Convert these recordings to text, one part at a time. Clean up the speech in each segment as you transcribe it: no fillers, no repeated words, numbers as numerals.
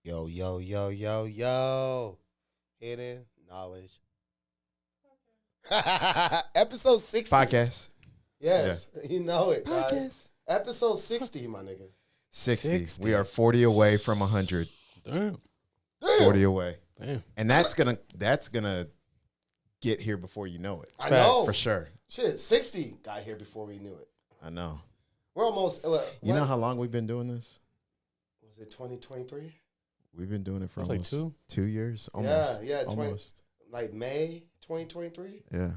Yo, yo, yo, yo, yo. Hidden knowledge. Episode 60. Podcast. Yes, you know it. Podcast. Episode 60, my nigga. 60. We are 40 away from 100. Damn. 40 away. Damn. And that's gonna get here before you know it. I know. For sure. Shit, 60 got here before we knew it. I know. We're almost. You know how long we've been doing this? Was it 2023? We've been doing it for It's almost like 2 years. Almost. Yeah, 20 almost. Like May 2023? Yeah.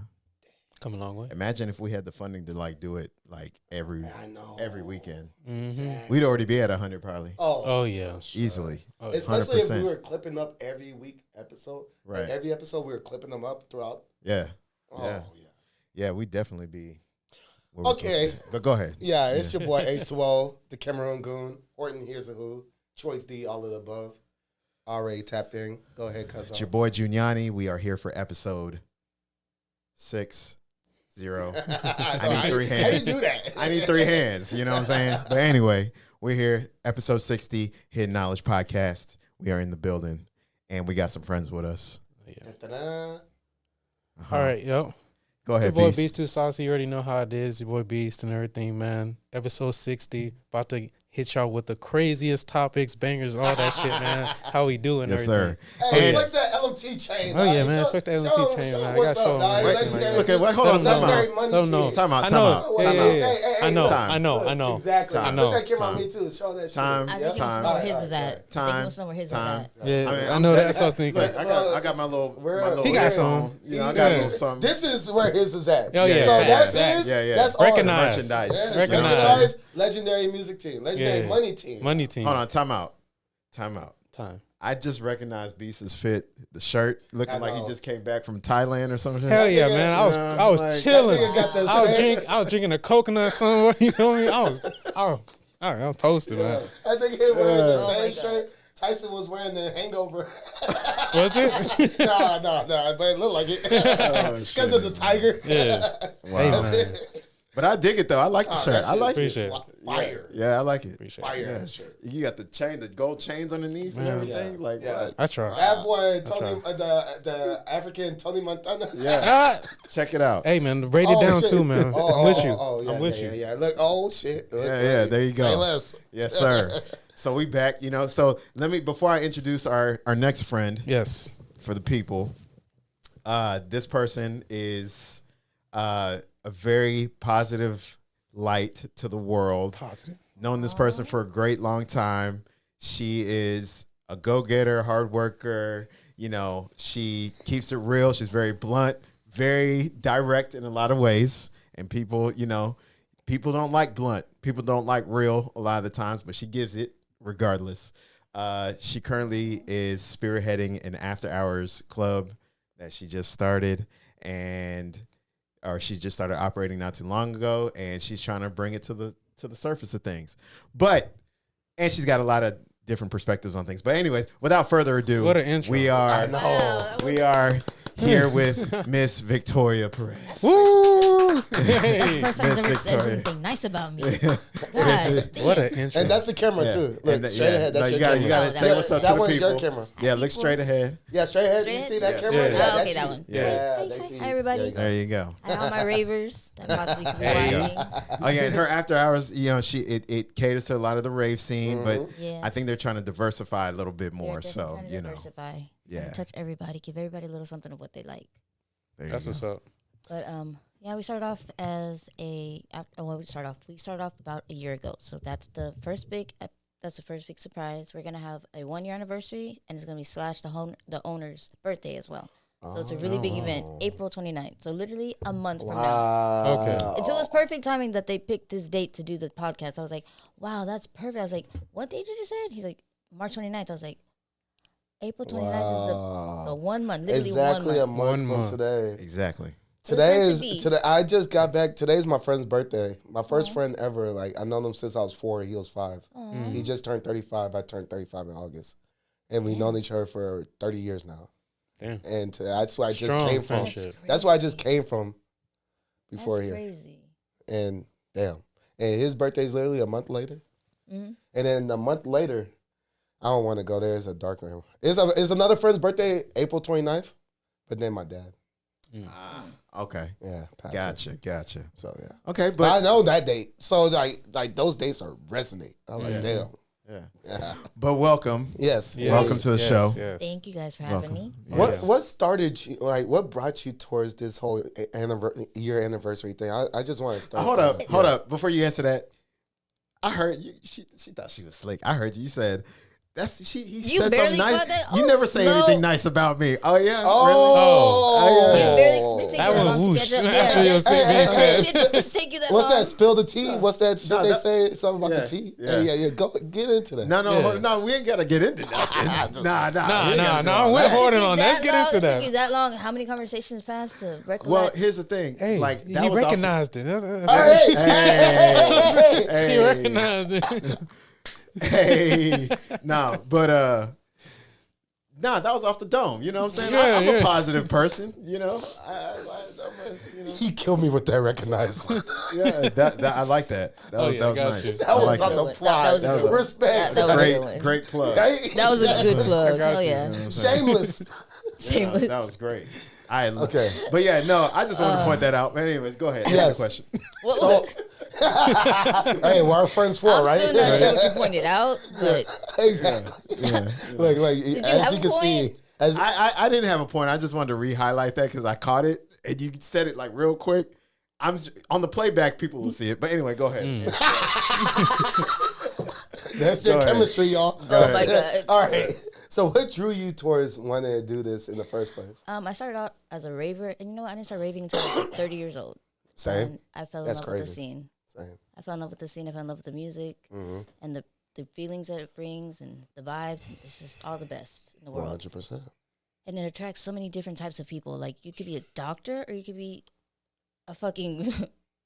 Come a long way. Imagine if we had the funding to like do it like every weekend. Mm-hmm. We'd already be at 100 probably. Oh yeah. Easily. Oh, Especially if we 100%. were clipping up every week episode. Right. Like every episode we were clipping them up throughout. Yeah. Oh, Yeah. yeah. Yeah, we'd definitely be. where we're Okay. supposed to be. But go ahead. Yeah, it's your boy H2O, the Cameroon Goon, Horton Here's a Who, Choice D, all of the above. Already tapped in. Go ahead, cuz. It's your boy Giuliani. We are here for episode 60. I need 3 hands. How you do that? I need 3 hands. You know what I'm saying? But anyway, we're here, episode 60, Hidden Knowledge Podcast. We are in the building, and we got some friends with us. Yeah. Ta-da. All right, yo. Go It's your ahead, boy Beast. Beast Too Saucy. You already know how it is. Your boy Beast and everything, man. Episode 60. About to hit y'all with the craziest topics, bangers, all that shit, man. How we doing? Yes, everything. sir. Hey, And- flex that LMT chain. Oh, yeah, dog. man. Show- Flex that show LMT them- chain, show man. them I What's got up, dog? show 'em Legendary Look at what? Hold on, time Legendary out. money Let 'em know. team. Time out, I time know. out. Yeah, Time yeah, out. yeah. Hey, I know. time. I know. Exactly. Time. Look at Kim on Time. me too. Show that shit. Time. I Yep. think he wants to know where his is at. I think he Time. wants to know where his Time. is at. Yeah, I know that's what I was thinking. Look, I got my little. He got some. You know, I got a Yeah. little something. This is where his is at. Oh, yeah. So that's Yeah. his. Yeah, yeah. That's Recognize. ours. Merchandise. Yeah. Recognize. Besides, legendary music team, legendary Yeah. money team. Money team. Hold on, time out. Time out. Time. I just recognized Beast's fit, the shirt, looking I like he know. just came back from Thailand or something. Hell yeah, nigga- man. I Like, was chilling. that nigga got the I was drinking a coconut somewhere. You know what I mean? I was posted, man. I think he wearing the Oh same my God. shirt Tyson was wearing the Hangover. Was it? nah, but it looked like it Oh, because of the tiger. Yeah. Wow. Hey, man. But I dig it though. I like the Oh, shirt. that I shit like is it. Appreciate it. Fire, Yeah, I like it. Appreciate it. fire Yeah. shirt. You got the chain, the gold chains underneath and Yeah. everything. Yeah. Like Yeah. what? I try. That boy Tony, tried. the African Tony Montana. Yeah. Ah, Check it out. hey, man, rate it Oh, down shit. too, man. Oh, I'm with oh, you. Oh, yeah, I'm with yeah, you. Yeah, look, oh shit. Look, Yeah, there you go. Say less. Yes, sir. So we back, you know. So let me before I introduce our next friend Yes. for the people. This person is a very positive light to the world. Positive. Known this person for a great long time. She is a go-getter, hard worker. You know, she keeps it real. She's very blunt, very direct in a lot of ways. And people, you know, people don't like blunt. People don't like real a lot of the times, but she gives it regardless. She currently is spearheading an after-hours club that she just started, or she just started operating not too long ago, and she's trying to bring it to the surface of things. And she's got a lot of different perspectives on things. But anyways, without further ado, What an intro. we are I know. Wow. we are here with Miss Victoria Perez. Woo! That's the Hey. first time Miss he's ever said Victoria. anything nice about me. Yeah. God, damn. What an intro. And that's the camera Yeah. too. And Look, the- straight yeah. ahead. That's No, your you gotta- camera. you gotta Oh, say that what's up that to the one's people. your camera. Yeah, look straight ahead. Yeah, straight ahead. Straight You see ahead? that Yes. camera? Yeah. Yeah, Oh, that's okay, that you. one. Yeah. They Hi, see you. everybody. There you go. There you go. Hi, all my ravers that possibly could be There you go. watching. Oh yeah, and her after hours, you know, it caters to a lot of the rave scene, but Yeah. I think they're trying to diversify a little bit We are more. definitely So trying to you know, diversify. yeah. And touch everybody. Give everybody a little something of what they like. there you That's go. what's up. But yeah, we started off as we started off about a year ago. So that's the first big surprise. We're gonna have a 1 year anniversary, and it's gonna be slash the owner's birthday as well. So it's a really big event, April 29th. So literally a month from now. Wow. Okay. And so it was perfect timing that they picked this date to do the podcast. I was like, wow, that's perfect. I was like, what date did you say? He's like, March 29th. I was like, April 29th is so 1 month, literally Exactly 1 a month. month 1 from month. today. Exactly. Today meant to is be. today. I just got back. Today's my friend's birthday. My first friend ever. Like I've known him since I was 4. He was 5. He just turned 35. I turned 35 in August, and we known each other for 30 years now. Damn. And that's where I just Strong came from. friendship. That's where I just came from before That's here. crazy. And damn, and his birthday's literally a month later. Mm-hmm. And then a month later, I don't want to go there. It's a dark room. It's another friend's birthday, April 29th, but then my dad. Okay. Yeah. Gotcha. So yeah. Okay, But I but know that date. So like those dates are resonate. I'm like, damn. yeah. But welcome. Yes. Welcome to the show. Yes. Thank you guys for having me. What started you, like, what brought you towards this whole year anniversary thing? I just want to start. Hold up. Before you answer that, I heard you. She thought she was slick. I heard you said he You said barely something nice. caught that? You Oh, never say slow. anything nice about me. Oh yeah. Oh. Really? You barely take That that one long to whoosh. catch up. After your being said. It just take you that What's long. that? Spill the tea? What's that shit No, they that- say? Something about Yeah, the tea? yeah. Yeah. Go get into that. No, we ain't gotta get into that. Nah. we ain't gotta do all We're that. holding It took on. you Let's that get long? into It took you that. that long? How many conversations passed to recollect? Well, here's the thing. Hey, like that he was off- recognized it. Hey. He recognized it. Hey, no, but nah, that was off the dome. You know what I'm saying? Yeah, I'm a yeah. positive person. You know, He killed me with that recognized one. yeah, that I like that. That was yeah, got nice. you. That I was like on that. the fly. That was a good one. Respect. That was a good one. Great plug. Right? That was a good plug. got Hell you. yeah. Shameless. Shameless. That was great. Okay. But yeah, no, I just wanted to point that out. But anyways, go ahead. Yes. Ask the question. What, So, hey, we're our friends for, I'm right? still not sure what you pointed out, but Exactly. Like you as have you a can see, point? as I didn't have a point. I just wanted to re-highlight that because I caught it and you said it like real quick. On the playback, people will see it. But anyway, go ahead. that's their Go ahead. chemistry, y'all. oh my god. All right. So, what drew you towards wanting to do this in the first place? I started out as a raver, and you know what? I didn't start raving until I was like 30 years old. Same. And I fell in That's love with the crazy. scene. Same. I fell in love with the scene. I fell in love with the music and the feelings that it brings and the vibes. It's just all the best in the world. 100%. And it attracts so many different types of people. Like, you could be a doctor or you could be a fucking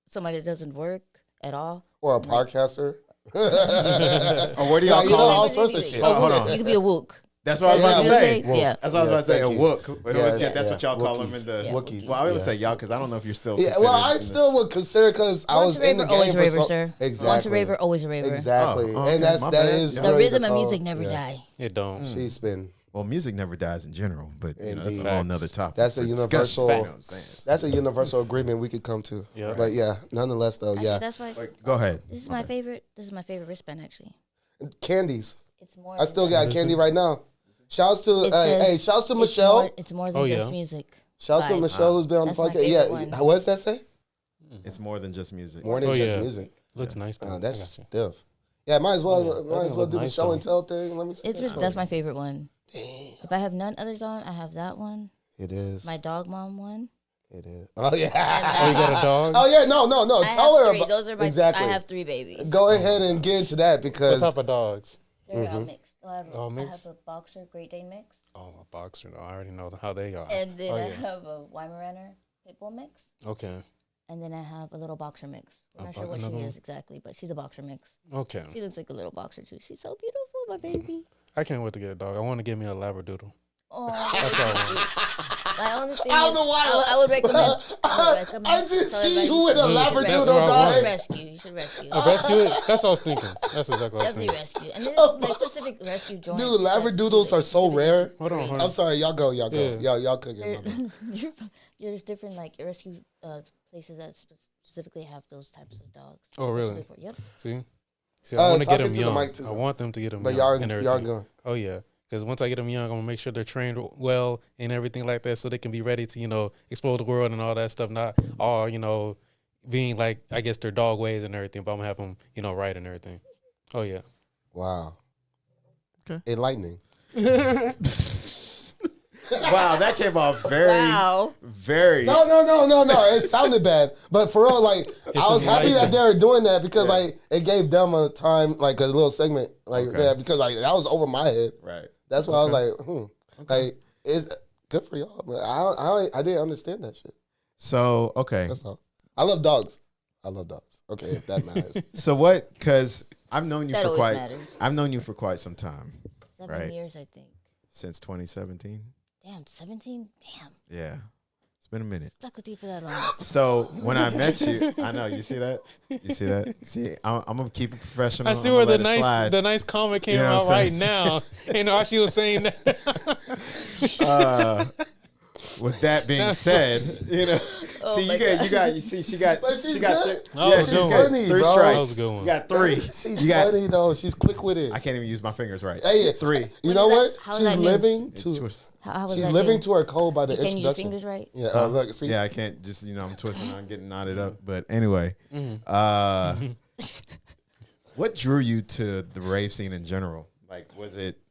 somebody that doesn't work at all. Or a podcaster. Or what do y'all You know, call all them? sorts of shit. Hold on. You could be a wook. That's what I was about to say. Yeah. That's what I was about to say. A Thank you. wook. Yeah, That's what y'all call them Wookiees. in the. Yeah, Wookiees. Well, I would Yeah. say y'all because I don't know if you're still. Yeah, well, considered I in the- still would consider because I Once was a in the raver, game always a for raver, so sir. exactly. Once a raver, always a raver. Exactly, Oh, okay. and that's My that bad. is The The really rhythm of call. music never Yeah. die. It don't. She's been. Well, music never dies in general, but you know, that's a Indeed. whole nother topic. That's a for universal. discussion. You know what I'm saying? That's a universal agreement we could come to. Yeah. But yeah, nonetheless though, Actually, yeah, that's why Go ahead. this is my favorite. This is my favorite wristband. Actually, candies. it's more. I still than got candy right now. Shouts to It says hey, shouts to it's Michelle. More, it's more than Oh, just yeah. music. Shouts to Bye. Michelle who's been on the That's my podcast. Yeah, favorite one. what does that say? It's more than just music. More than Oh, just yeah. music. Looks nice. Though. That's I got you. stiff. Yeah, might as well. Oh, yeah. Might as well That do the nice, show though. and tell thing. Let me see. That's my favorite one. If I have none others on, I have that one. It is. My dog mom one. It is. Oh yeah. Oh, you got a dog? Oh yeah. No. I Tell have her three. about. Those are my. Exactly. I have 3 babies. Go ahead and get into that What because type of dogs? They're all mixed. So I have, All I mixed? have a boxer Great Dane mix, Oh, a boxer. No, I already know how they are. and then Oh, I yeah. have a Weimaraner pit bull mix, Okay. and then I have a little boxer mix. I'm A not sure what another she one? is exactly, but she's a boxer mix. Okay. She looks like a little boxer too. She's so beautiful, my baby. I can't wait to get a dog. I want to get me a Labradoodle. Oh, That's all I want. my only thing I don't is, know why. I would recommend. I would recommend. I just so see everybody you with a should Labradoodle, That's what I guy. rescue. You should rescue. A rescue it? That's what I was thinking. That's exactly what I was Definitely thinking. rescue. And there's like specific rescue joints. Dude, that Labradoodles do are it. so rare. Hold on. I'm sorry, y'all go. Yeah. Y'all cook it. my bad. There- There's different like rescue places that specifically have those types of dogs. Oh, really? Specifically for- Yep. See, I want to get talking them to the young. mic, too. I want them to get them But young. and y'all everything. going. Oh, yeah. Because once I get them young, I'm going to make sure they're trained well and everything like that so they can be ready to, explore the world and all that stuff. Not all, being like, I guess, their dog ways and everything, but I'm going to have them, right and everything. Oh, yeah. Wow. Okay. Enlightening. Wow, that came off very, Wow. very. No. It sounded bad, but for real, like I was happy that they were doing that because like it gave them a time, like a little segment, like Okay. yeah, because like that was over my head. Right. That's why I was like, like it's good for y'all. But I didn't understand that shit. So okay. That's all. I love dogs. Okay, if that matters. So what? Because I've known you That for always quite. matters. I've known you for quite some time, 7 Right. years, I think. since 2017. Damn, 17. Damn. Yeah, it's been a minute. Stuck with you for that long. So when I met you, I know you see that. You see that. See, I'm gonna keep it professional. I see I'm where gonna the let it slide. nice comment came You know what out I'm right saying? now. And while she was saying that, With that being That's said, you know, Oh see my you see she got But she's she got good. That yeah was she's good. good. Funny, 3 bro. strikes. That was a good one. You got 3. She's You got. funny though. She's quick with it. I can't even use my fingers right. Hey, 3. You know What what? is that? How is She's that new? living It to. twists. How was She's that living new? to her code by the You can't use your introduction. fingers right? Yeah. Look. See. Yeah, I can't just I'm twisting. I'm getting knotted up. But anyway, what drew you to the rave scene in general? Like,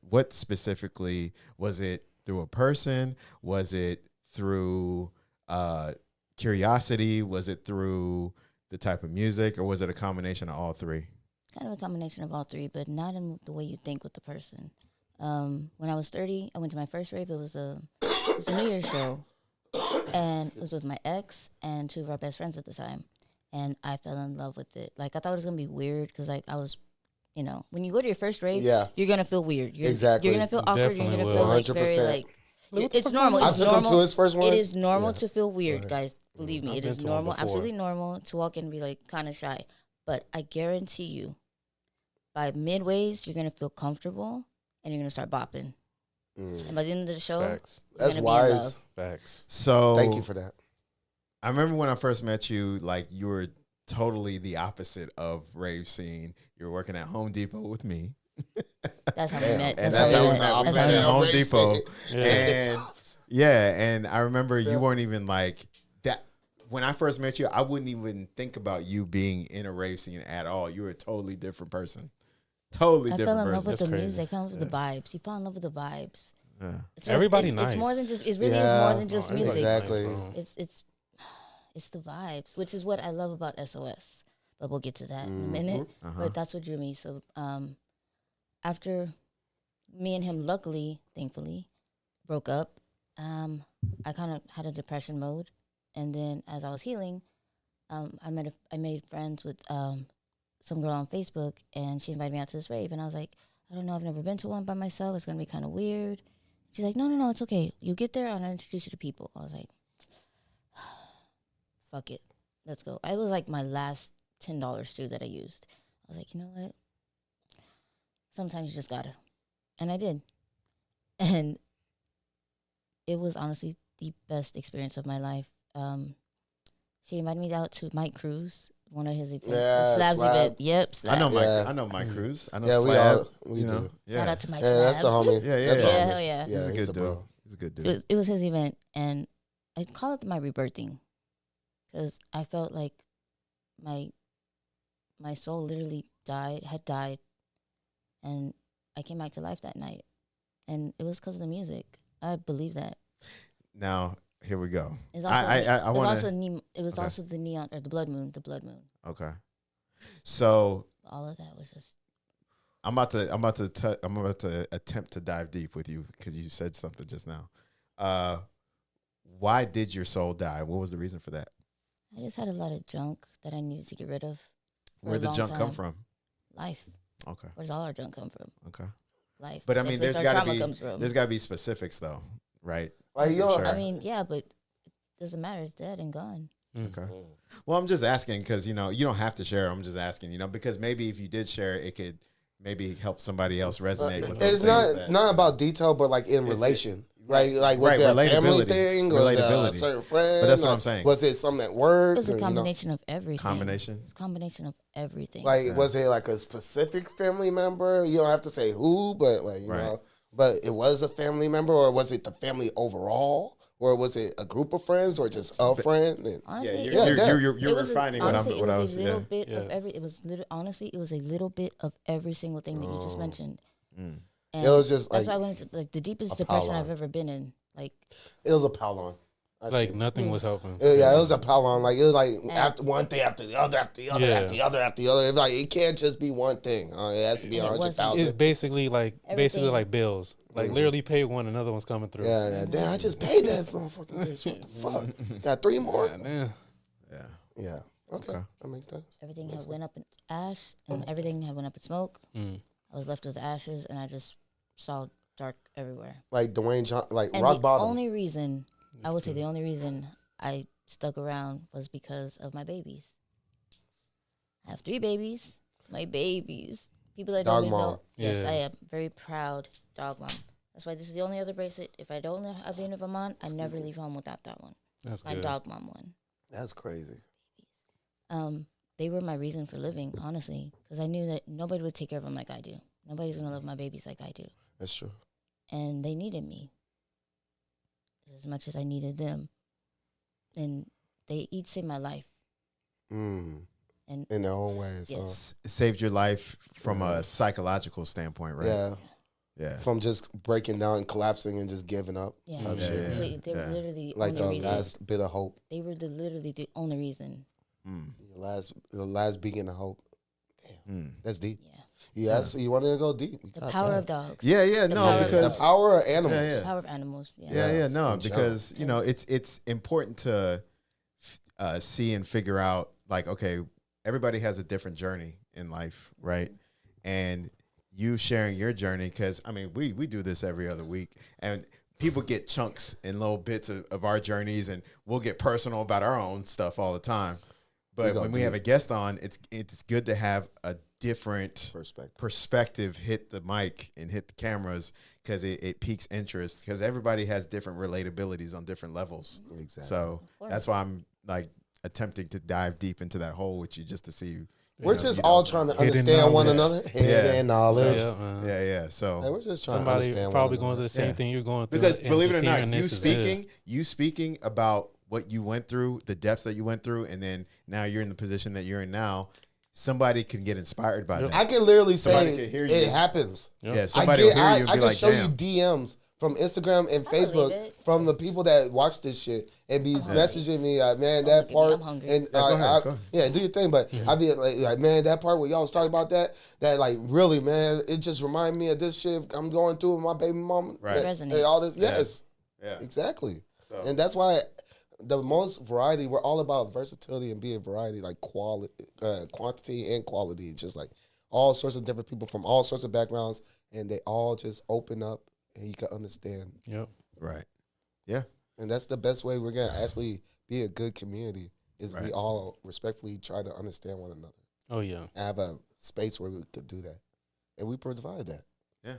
what specifically was it through a person? Was it through curiosity? Was it through the type of music, or was it a combination of all 3? Kind of a combination of all 3, but not in the way you think with the person. When I was 30, I went to my first rave. It was a New Year's show, and it was with my ex and 2 of our best friends at the time, and I fell in love with it. Like, I thought it was gonna be weird because like I was, when you go to your first rave, Yeah. you're gonna feel weird. Exactly. You're gonna feel awkward. Definitely You're gonna will. feel like very 100%. like. It's normal. I It's took him normal. to his first one. It is normal Yeah. to feel weird, guys. Believe me, I've it been is to one normal, before. absolutely normal to walk in and be like kind of shy. But I guarantee you, by midways, you're gonna feel comfortable and you're gonna start bopping. And by the end of the show, Facts. you're That's gonna be in wise. love. Facts. So Thank you for that. I remember when I first met you, like you were totally the opposite of rave scene. You were working at Home Depot with me. That's how we met. And That's how we we met. met. We That's met how we at met. Home Rave Depot. scene. And and I remember you weren't even like that. When I first met you, I wouldn't even think about you being in a rave scene at all. You were a totally different person. Totally I different fell in love person. with the That's crazy. music. I fell in love with the vibes. You fall in love with the vibes. Yeah. Everybody it's nice. more than just. It really Yeah. is more than just music. Exactly. It's the vibes, which is what I love about SOS. But we'll get to that in a minute. But that's what drew me. So after me and him, luckily, thankfully, broke up, I kind of had a depression mode. And then as I was healing, I made friends with some girl on Facebook, and she invited me out to this rave. And I was like, I don't know, I've never been to one by myself. It's gonna be kind of weird. She's like, no, it's okay. You get there, I'll introduce you to people. I was like, fuck it, let's go. It was like my last $10 too that I used. I was like, you know what? Sometimes you just gotta, and I did, and it was honestly the best experience of my life. She invited me out to Mike Cruz, one of his events, Yeah, Slabs Slab. event. Yep, Slab. I know Mike. Yeah. I know Mike Cruz. I know Yeah, we Slab, all we you know? do. Yeah. Shout out to Mike Yeah, that's the Slab. homie. Yeah, yeah, That's the yeah. Yeah, homie. hell yeah. He's a he's good dude. bro. He's a good dude. It was his event, and I call it my rebirthing because I felt like my soul literally had died, and I came back to life that night, and it was because of the music. I believe that. Now here we go. It's also I want to. it was okay. also the neon or the blood moon. Okay. So All of that was just I'm about to attempt to dive deep with you because you said something just now. Why did your soul die? What was the reason for that? I just had a lot of junk that I needed to get rid of. for a Where'd the long junk come time. from? Life. Okay. Where's all our junk come from? Okay. Life. But I That's mean, the place there's our got to trauma be comes from. there's got to be specifics though, right? Like, yo, Sure. I mean, yeah, but it doesn't matter. It's dead and gone. Okay. Well, I'm just asking because you don't have to share. I'm just asking, because maybe if you did share, it could maybe help somebody else resonate with those it's things. not about detail, but like in relation. Like was Right, it a family relatability. thing? Was it a Relatability. certain friend? But that's what Like, I'm saying. Was it something at work? It was a or, combination of everything. Combination? It's a combination of everything. Like, was it like a specific family member? You don't have to say who, but like, you Right. know, but it was a family member, or was it the family overall? Or was it a group of friends, or just a friend? And, honestly, Yeah, it was- you're it was a- refining honestly, what I it was. was a little Yeah. bit of Yeah. every. It was honestly, it was a little bit of every single thing that you just mentioned. And It was just that's like why I went into like the deepest a depression pile on. I've ever been in. Like it was a pile-on. I Like think. nothing was helping. Yeah, it was a pile-on. Like it was like after one thing after the other, after the other, Yeah. after the other, after the other. It's like it can't just be one thing. It has to be And it wasn't. 100,000. It's basically Everything. like bills. Like literally pay one, another one's coming through. Yeah, damn, I just paid that motherfucking bitch. What the fuck? Got 3 more? Goddamn. Yeah. Yeah. Okay. Okay. That makes sense. everything had went up in ash, and everything had went up in smoke. I was left with ashes, and I just saw dark everywhere. Like Dwayne Johnson, like And rock the bottom. only reason I would say the only reason I stuck around was because of my babies. I have 3 babies. My babies. People that Dog don't even mom. know. Yes, Yeah. I am very proud dog mom. That's why this is the only other bracelet. If I don't have the uniform on, I never leave home without that one. That's My good. dog mom one. That's crazy. They were my reason for living, honestly, because I knew that nobody would take care of them like I do. Nobody's gonna love my babies like I do, That's true. and they needed me as much as I needed them, and they each saved my life. Mm. And In their own ways. yes. Saved your life from a psychological standpoint, right? Yeah. Yeah. From just breaking down and collapsing and just giving up. Yeah, type Yeah, shit. yeah. They were literally the Like only the reason. last bit of hope. They were literally the only reason. The last beacon of hope. Damn. That's deep. Yeah, You wanted to go deep. the power of dogs. Yeah, The no, power of because The power of animals. Yeah, The power of animals. Yeah. no, In because you know it's important to see and figure out like, okay, everybody has a different journey in life, right? And you sharing your journey, because I mean we do this every other week, and people get chunks and little bits of our journeys, and we'll get personal about our own stuff all the time. But when we have a guest on, it's good to have a different perspective hit the mic and hit the cameras, because it piques interest, because everybody has different relatabilities on different levels. Exactly. So that's why I'm like attempting to dive deep into that hole with you, just to see. We're just all trying to understand one another. Hidden knowledge. Yeah. So We're just trying to Somebody understand probably one going through the same Yeah. thing you're going through. because and believe it just or not, hearing you this is good. speaking about what you went through, the depths that you went through, and then now you're in the position that you're in now. Somebody can get inspired by that. I can literally Somebody say can hear it you. happens. Yeah, somebody will hear you and I be can like, show damn. you DMs from Instagram and I believe Facebook it. from the people that watch this shit and be messaging me like, man, that look at me, part. I'm hungry. And go ahead. yeah, do your thing. But I be like, man, that part where y'all was talking about that like really, man, it just remind me of this shit I'm going through with my baby mama. Right. It And resonates. all this, yes, Yeah. exactly. So- And that's why the most variety, we're all about versatility and being variety, like quantity and quality. Just like all sorts of different people from all sorts of backgrounds, and they all just open up and you can understand. Yep. Right. Yeah. And that's the best way we're gonna actually be a good community is we Right. all respectfully try to understand one another Oh yeah. and have a space where we could do that. And we provide that. Yeah.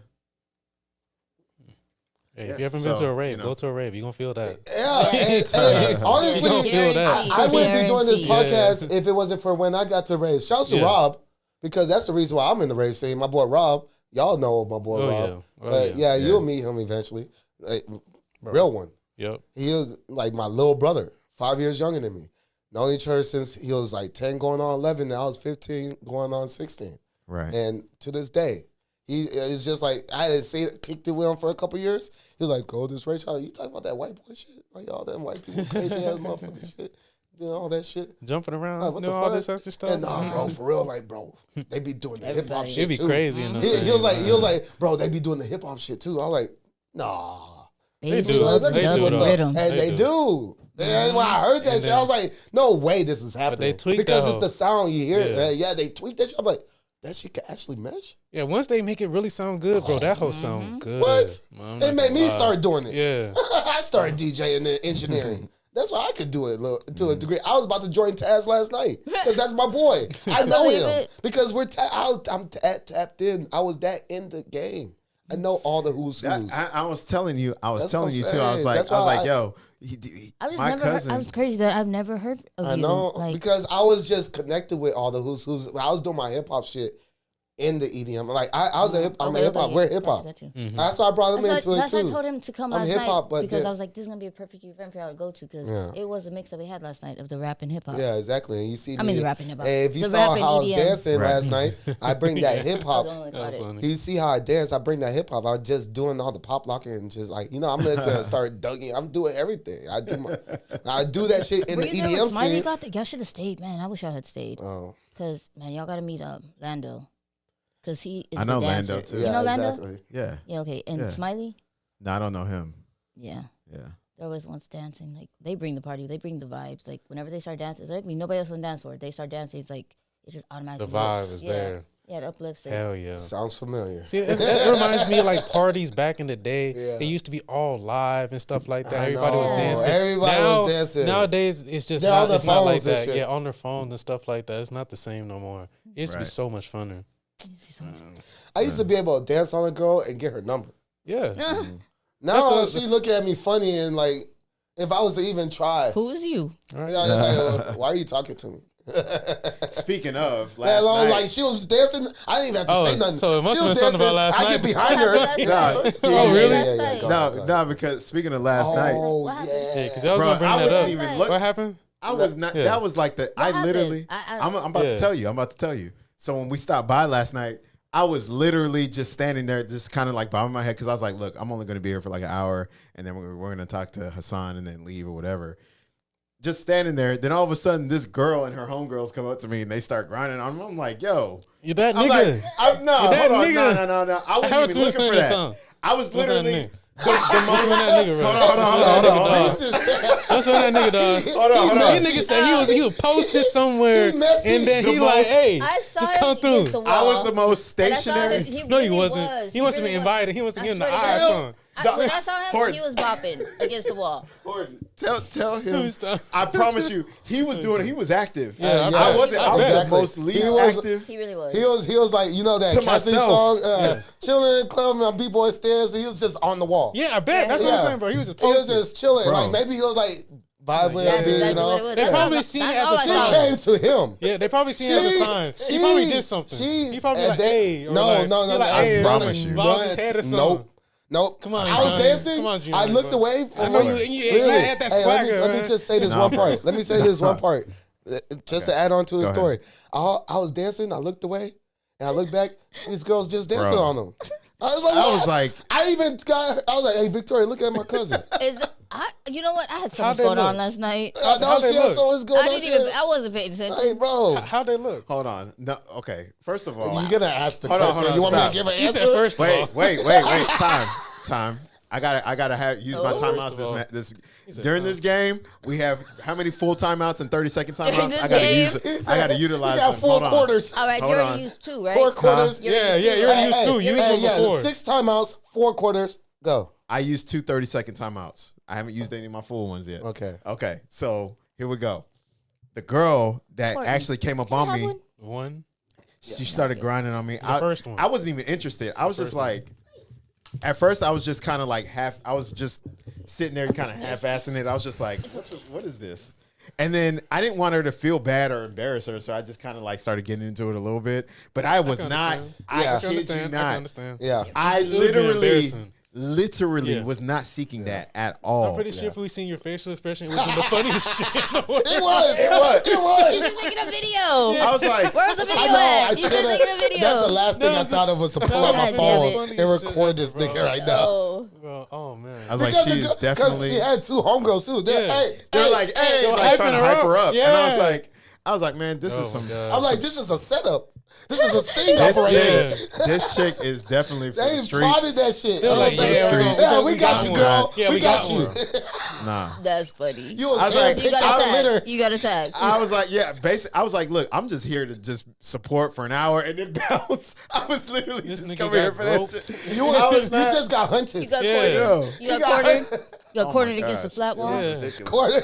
Hey, Yeah. if you haven't been So, to a rave, you know. go to a rave. You're gonna feel that. Yeah, and You honestly, don't feel that. I wouldn't be doing this Guaranteed. podcast if it wasn't for when I got to rave. Shouts to Yeah. Rob, because that's the reason why I'm in the rave scene. My boy Rob, y'all know my boy Oh, Rob. yeah. Oh, But yeah. yeah, you'll meet him eventually. Like, real one. Yep. He was like my little brother, 5 years younger than me. Known each other since he was like 10 going on 11. Now I was 15 going on 16. Right. And to this day, he is just like, I didn't see it, kicked it with him for a couple years. He was like, go this race. You talking about that white boy shit? Like all them white people, crazy ass motherfucking shit. You know, all that shit. Jumping around, Like, what you know, the all fuck? this extra stuff. And nah, bro, for real, like, bro, they be doing the hip hop shit It'd be too. crazy. In the He was like, bro, they be doing the hip hop shit too. I was like, nah. They Baby do. love Let me They see do, what's though. up. rhythm. And They they do. do. And when I heard that And shit, I was like, no way this is happening. tweak because that it's hoe. the sound you hear. Yeah. Yeah, they tweak that shit. I'm like, that shit can actually mesh? Yeah, once they make it really sound good, bro, that whole sound good. What? Man, I'm They not made gonna me lie. start doing it. Yeah. I started DJing and engineering. That's why I could do it to a degree. I was about to join Taz last night because that's my boy. I know Believe him it. because I'm tapped in. I was that in the game. I know all the who's who's. I was telling you. I was That's telling what you I'm too. I was saying. like, That's why yo, my cousin. I was crazy that I've never heard of I you. know Like, because I was just connected with all the who's who's. I was doing my hip hop shit in the EDM. Like I was I'm a hip hop. We're hip hop. Got you. That's why I brought him into it That's why I too. told him to come I'm last hip-hop, night but because yeah. I was like, this is gonna be a perfect event for y'all to go to because Yeah. it was a mix that we had last night of the rap and hip hop. Yeah, exactly. And you see, I mean, the rap and hip hop. And if you The saw rap and how I was EDM. dancing Right. last night, I bring that hip hop. That That was funny. You see how I dance? I bring that hip hop. I was just doing all the pop locking and just like I'm gonna start dugging. I'm doing everything. I do that shit in Were the you there when EDM Smiley scene. got there? Y'all should have stayed, man. I wish y'all had stayed Oh, because man, y'all gotta meet Lando because he is I know the dancer. Lando, too. You yeah, know Lando? exactly. Yeah. Yeah, okay. And Yeah. Smiley, No, I don't know him. yeah. Yeah. They're always once dancing. Like they bring the party, they bring the vibes. Like whenever they start dancing, it's like nobody else on the dance floor. They start dancing, it's like it just The automatically. vibe works. is Yeah. there. Yeah, it uplifts it. Hell yeah. Sounds familiar. See, it reminds me of like parties back in the day. Yeah. They used to be all live and stuff like that. I Everybody was know. dancing. Everybody was dancing. Nowadays, it's just They're on their it's not like phones and that. shit. Yeah, on their phones and stuff like that. It's not the same no more. It used to be Right. so much funner. I used to be able to dance on a girl and get her number. Yeah. Now That's she look at me funny and like, if I was to even try, Who is you? All right. like, why are you talking to me? Speaking of, That last long, night, like she was dancing. I didn't even have to Oh, say nothing. so it must She have was been something about last I night. get behind her. Oh, really? Go no, ahead. no, because speaking of last night, Oh, What happened? Yeah, yeah. because y'all bro, gonna bring I that wasn't up. even look. What happened? I was not. Yeah. That was like the. I happened? literally. I'm I'm about Yeah. to tell you. I'm about to tell you. So when we stopped by last night, I was literally just standing there, just kind of like bobbing my head because I was like, "Look, I'm only going to be here for like an hour, and then we're going to talk to Hassan and then leave or whatever." Just standing there. Then all of a sudden, this girl and her homegirls come up to me and they start grinding on me. I'm like, "Yo, You that I'm nigga. like, no, You that hold on, nigga. no. I How wasn't even to looking for explain that. the tongue? I was What's that literally name? the most. What's that nigga, bro? Hold on. This is That's what that nigga dog. Hold on. That nigga said he was posted somewhere, He messy. and then The he like, most- hey, I saw just him come against through. the wall. I was the most And I saw stationary. him, No, he really wasn't. was. He must have really been was. invited. He must have I given the swear to eye or God. something. When I saw him, Horton. he was bopping against the wall. Horton, tell him. Let me stop. I promise you, he was doing it. He was active. Yeah, yeah. I wasn't. I was Exactly. the most least He was- active. He really was. He was like, you know that To Cassidy myself. song, chilling, clubbing on B-boy stairs. He was just on the wall. Yeah, I bet. That's what Yeah. I'm saying, bro. He was just He was posted. just chilling. Bro. Like maybe he was like vibing, That's a bit, exactly you know. what it was. They That's probably all- seen it that's as all a I She sign. saw. came to him. Yeah, they probably seen it as a sign. He probably did something. He probably like, hey, or no, like, no, he no, like, no. hey, I promise you. bob his head or something. Nope. Come on, I was Johnny. dancing. Come on, I Johnny, looked bro. away. I know you had that Hey, swagger, let me man. just say this Nah, one bro. part. Let me say this one part. Just to add on to his Go story. I was dancing. I looked away, and I looked back. These girls just dancing Bro. on them. I was like, I was what? like, I even got. I was like, hey, Victoria, look at my cousin. You know what? I had so much How'd they going on look? last night. I know How'd they she had look? so much going I on. didn't even. I wasn't paying attention. Hey, bro, How'd they look? hold on. No, okay. First of all, you're gonna ask the Hold on, question. hold on, You want me stop. to give an He answer? said first of all. wait. Time. I gotta use my First timeouts. of all. This said during time. this game, we have how many full timeouts and 30-second During timeouts? this I gotta game? use it. I gotta utilize. You got them. 4 Hold on. quarters. All right, Hold you already on. used 2, right? 4 quarters. You already Yeah, used yeah, two, you already right? used 2. You used one yeah, before. 6 timeouts, 4 quarters. Go. I used 2 30-second timeouts. I haven't used any of my full ones yet. Okay. So here we go. The girl that Courtney, actually came up Can I on have me, one? One. she started grinding on me. The first one. I wasn't even interested. I was just first one. like, at first I was just kind of like I was just sitting there kind of half-assing it. I was just like, what is this? And then I didn't want her to feel bad or embarrass her, so I just kind of like started getting into it a little bit. But I was can not. understand. I Yeah. I can kid you understand. I can not. understand. Yeah. I It would be literally embarrassing. Yeah. was not seeking that at all. I'm pretty sure if we seen your facial expression, it was the funniest shit. in the world. It was. You It should was. take a video. I was like, Where's the video I know. I at? You should should take a video. That's the last thing No, I thought of was to pull no, out my God phone damn it. and record this Bro. nigga right now. Oh. Bro, oh man. I was like, Because she is because definitely. she had 2 homegirls too. They're, Yeah. hey, They're hey, like, hey, they were like trying to hyping her hype her up. up, and I Yeah. was like, man, this Oh is some. my God. I was like, this is a setup. This is a sting This operation. chick, this chick is definitely from They the street. plotted that shit. They're like, yeah, we got you, girl. Yeah, we got one. you. Nah. That's funny. You was I was like, you handpicked got out of a litter. tag. You got a tag. I was like, yeah, basically, I was like, look, I'm just here to just support for an hour and then bounce. I was literally This just nigga coming here got for that roped. shit. You just got hunted. You got Yeah. cornered. Yo. You got got- cornered. You got Oh cornered my against the gosh. flat wall. Yeah. Ridiculous. Quarter.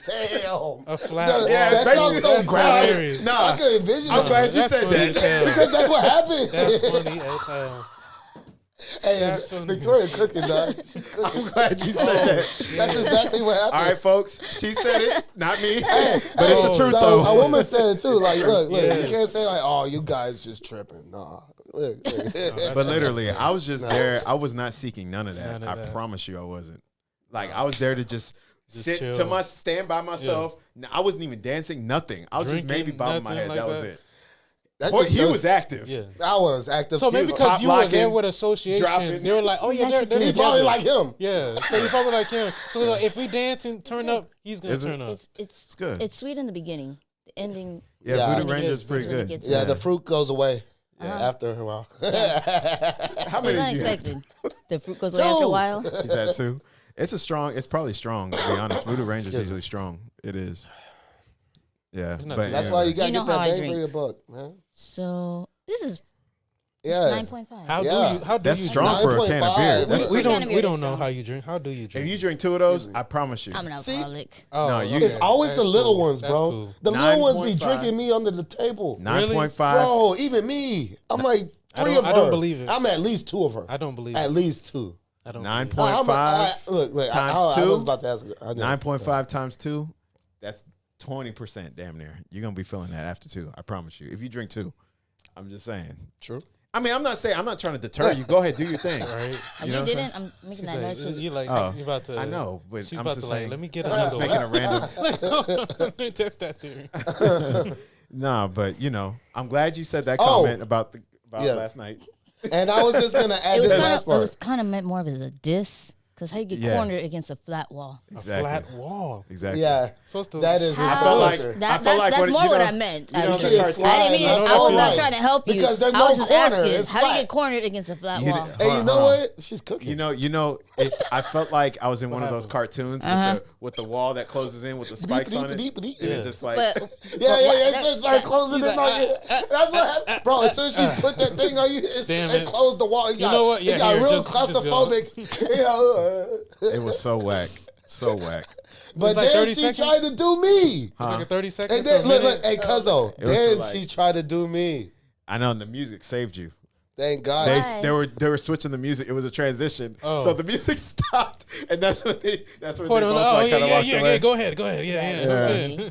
Damn. A flat. No, Yeah, that basically, sounds so that's graphic. hilarious. Nah, I could envision I'm it. glad you That's said funny as that. hell. Because that's what happened. That's funny as hell. Hey, That's funny. Victoria cooking, dog. She's cooking. I'm glad you said that. That's exactly what happened. All right, folks. She said it, not me. But it's the truth, No, though. a woman said it too. Like, look, Yeah. you can't say like, oh, you guys just tripping. Nah, look. But literally, I was just there. I was not seeking none of that. None of I that. promise you, I wasn't. Like, I was there to just sit chill. to stand by myself. No, I wasn't even dancing. Nothing. I was Drinking, just maybe bobbing my nothing head. like that was that. it. That Boy, just he shows- was active. Yeah. I was active. So maybe He was- because you were there locking, with association, dropping. they were like, "Oh yeah, they're he together." probably like him. Yeah, so you probably like him. So like, if we dance and turn up, he's gonna Is it? turn up. It's good. It's sweet in the beginning. The ending. Yeah, Yeah. Voodoo When it Ranger's gets- pretty when it good. gets- Yeah, the fruit goes away Uh-huh. after a while. How It's many not of you have? expected. The fruit goes away after a Two. while. He's had 2. It's probably strong, to be honest. Voodoo Ranger's usually strong. It is. Yeah. not But too That's anyway. why you gotta You know get that how I bang for drink. your buck, man. So This is Yeah. 9.5. How Yeah. do you? How do That's you? strong drink? for a can of beer. 9.5. That's We Can of don't. beer We is don't know strong. how you drink. How do you drink? If you drink 2 of those, I promise you. I'm an See? alcoholic. Oh, No, you- okay. It's always the That's little cool. ones, That's bro. cool. The little ones be 9.5. drinking me under the table. 9.5. Bro, even me. I'm like I three don't- of her. I don't believe it. I'm at least 2 of her. I don't believe At it. least 2. I don't. 9.5 Look, times I 2. was about to ask. 9.5 times 2. That's 20% damn near. You're gonna be feeling that after 2. I promise you. If you drink 2, I'm just saying. True. I mean, I'm not trying to deter you. Go ahead, do your thing. Right. You, You know what I'm didn't. I'm making She's that noise. like, 'Cause you like Oh, you about to. I know, but She's I'm about just to like. saying. Let me get I'm just another making a one. random. Let me text that theory. Nah, but I'm glad you said that Oh. comment about Yeah. last night. And I was just gonna add it was this kind last of. It part. was kind of meant more of as a diss. Because how you get Yeah. cornered against a flat wall. Exactly. A flat wall. Exactly. Yeah, Supposed to. that is. How? I felt like closer. I felt like that's what- more you what know- I meant. you know actually. the can't cartoon- slide I didn't mean. on I was the not wall. trying to help you. Because there's I no was just corner. asking, It's how do you flat. get cornered against a flat You wall? did- Hey, you Hold know on. what? She's cooking. I felt like I was in one of those happened? cartoons with the wall that closes in with the spikes on it. Deep. And it's just like But Yeah. It said start closing in on you. That's what happened, bro. As soon as she put that thing on you, Damn it it. closed the wall. You know what? Yeah, it got here, real just go. claustrophobic. it was so whack. So whack. But like then 30 she seconds? tried to do me. It's like a 30 seconds. And then to a look, minute. hey, Cuzzo. It was Then like- she tried to do me. I know, and the music saved you. Thank God. Why? They were switching the music. It was a transition, Oh. so the music stopped, and that's when they Hold both on. like kind of walked away. Yeah. Go ahead. Yeah.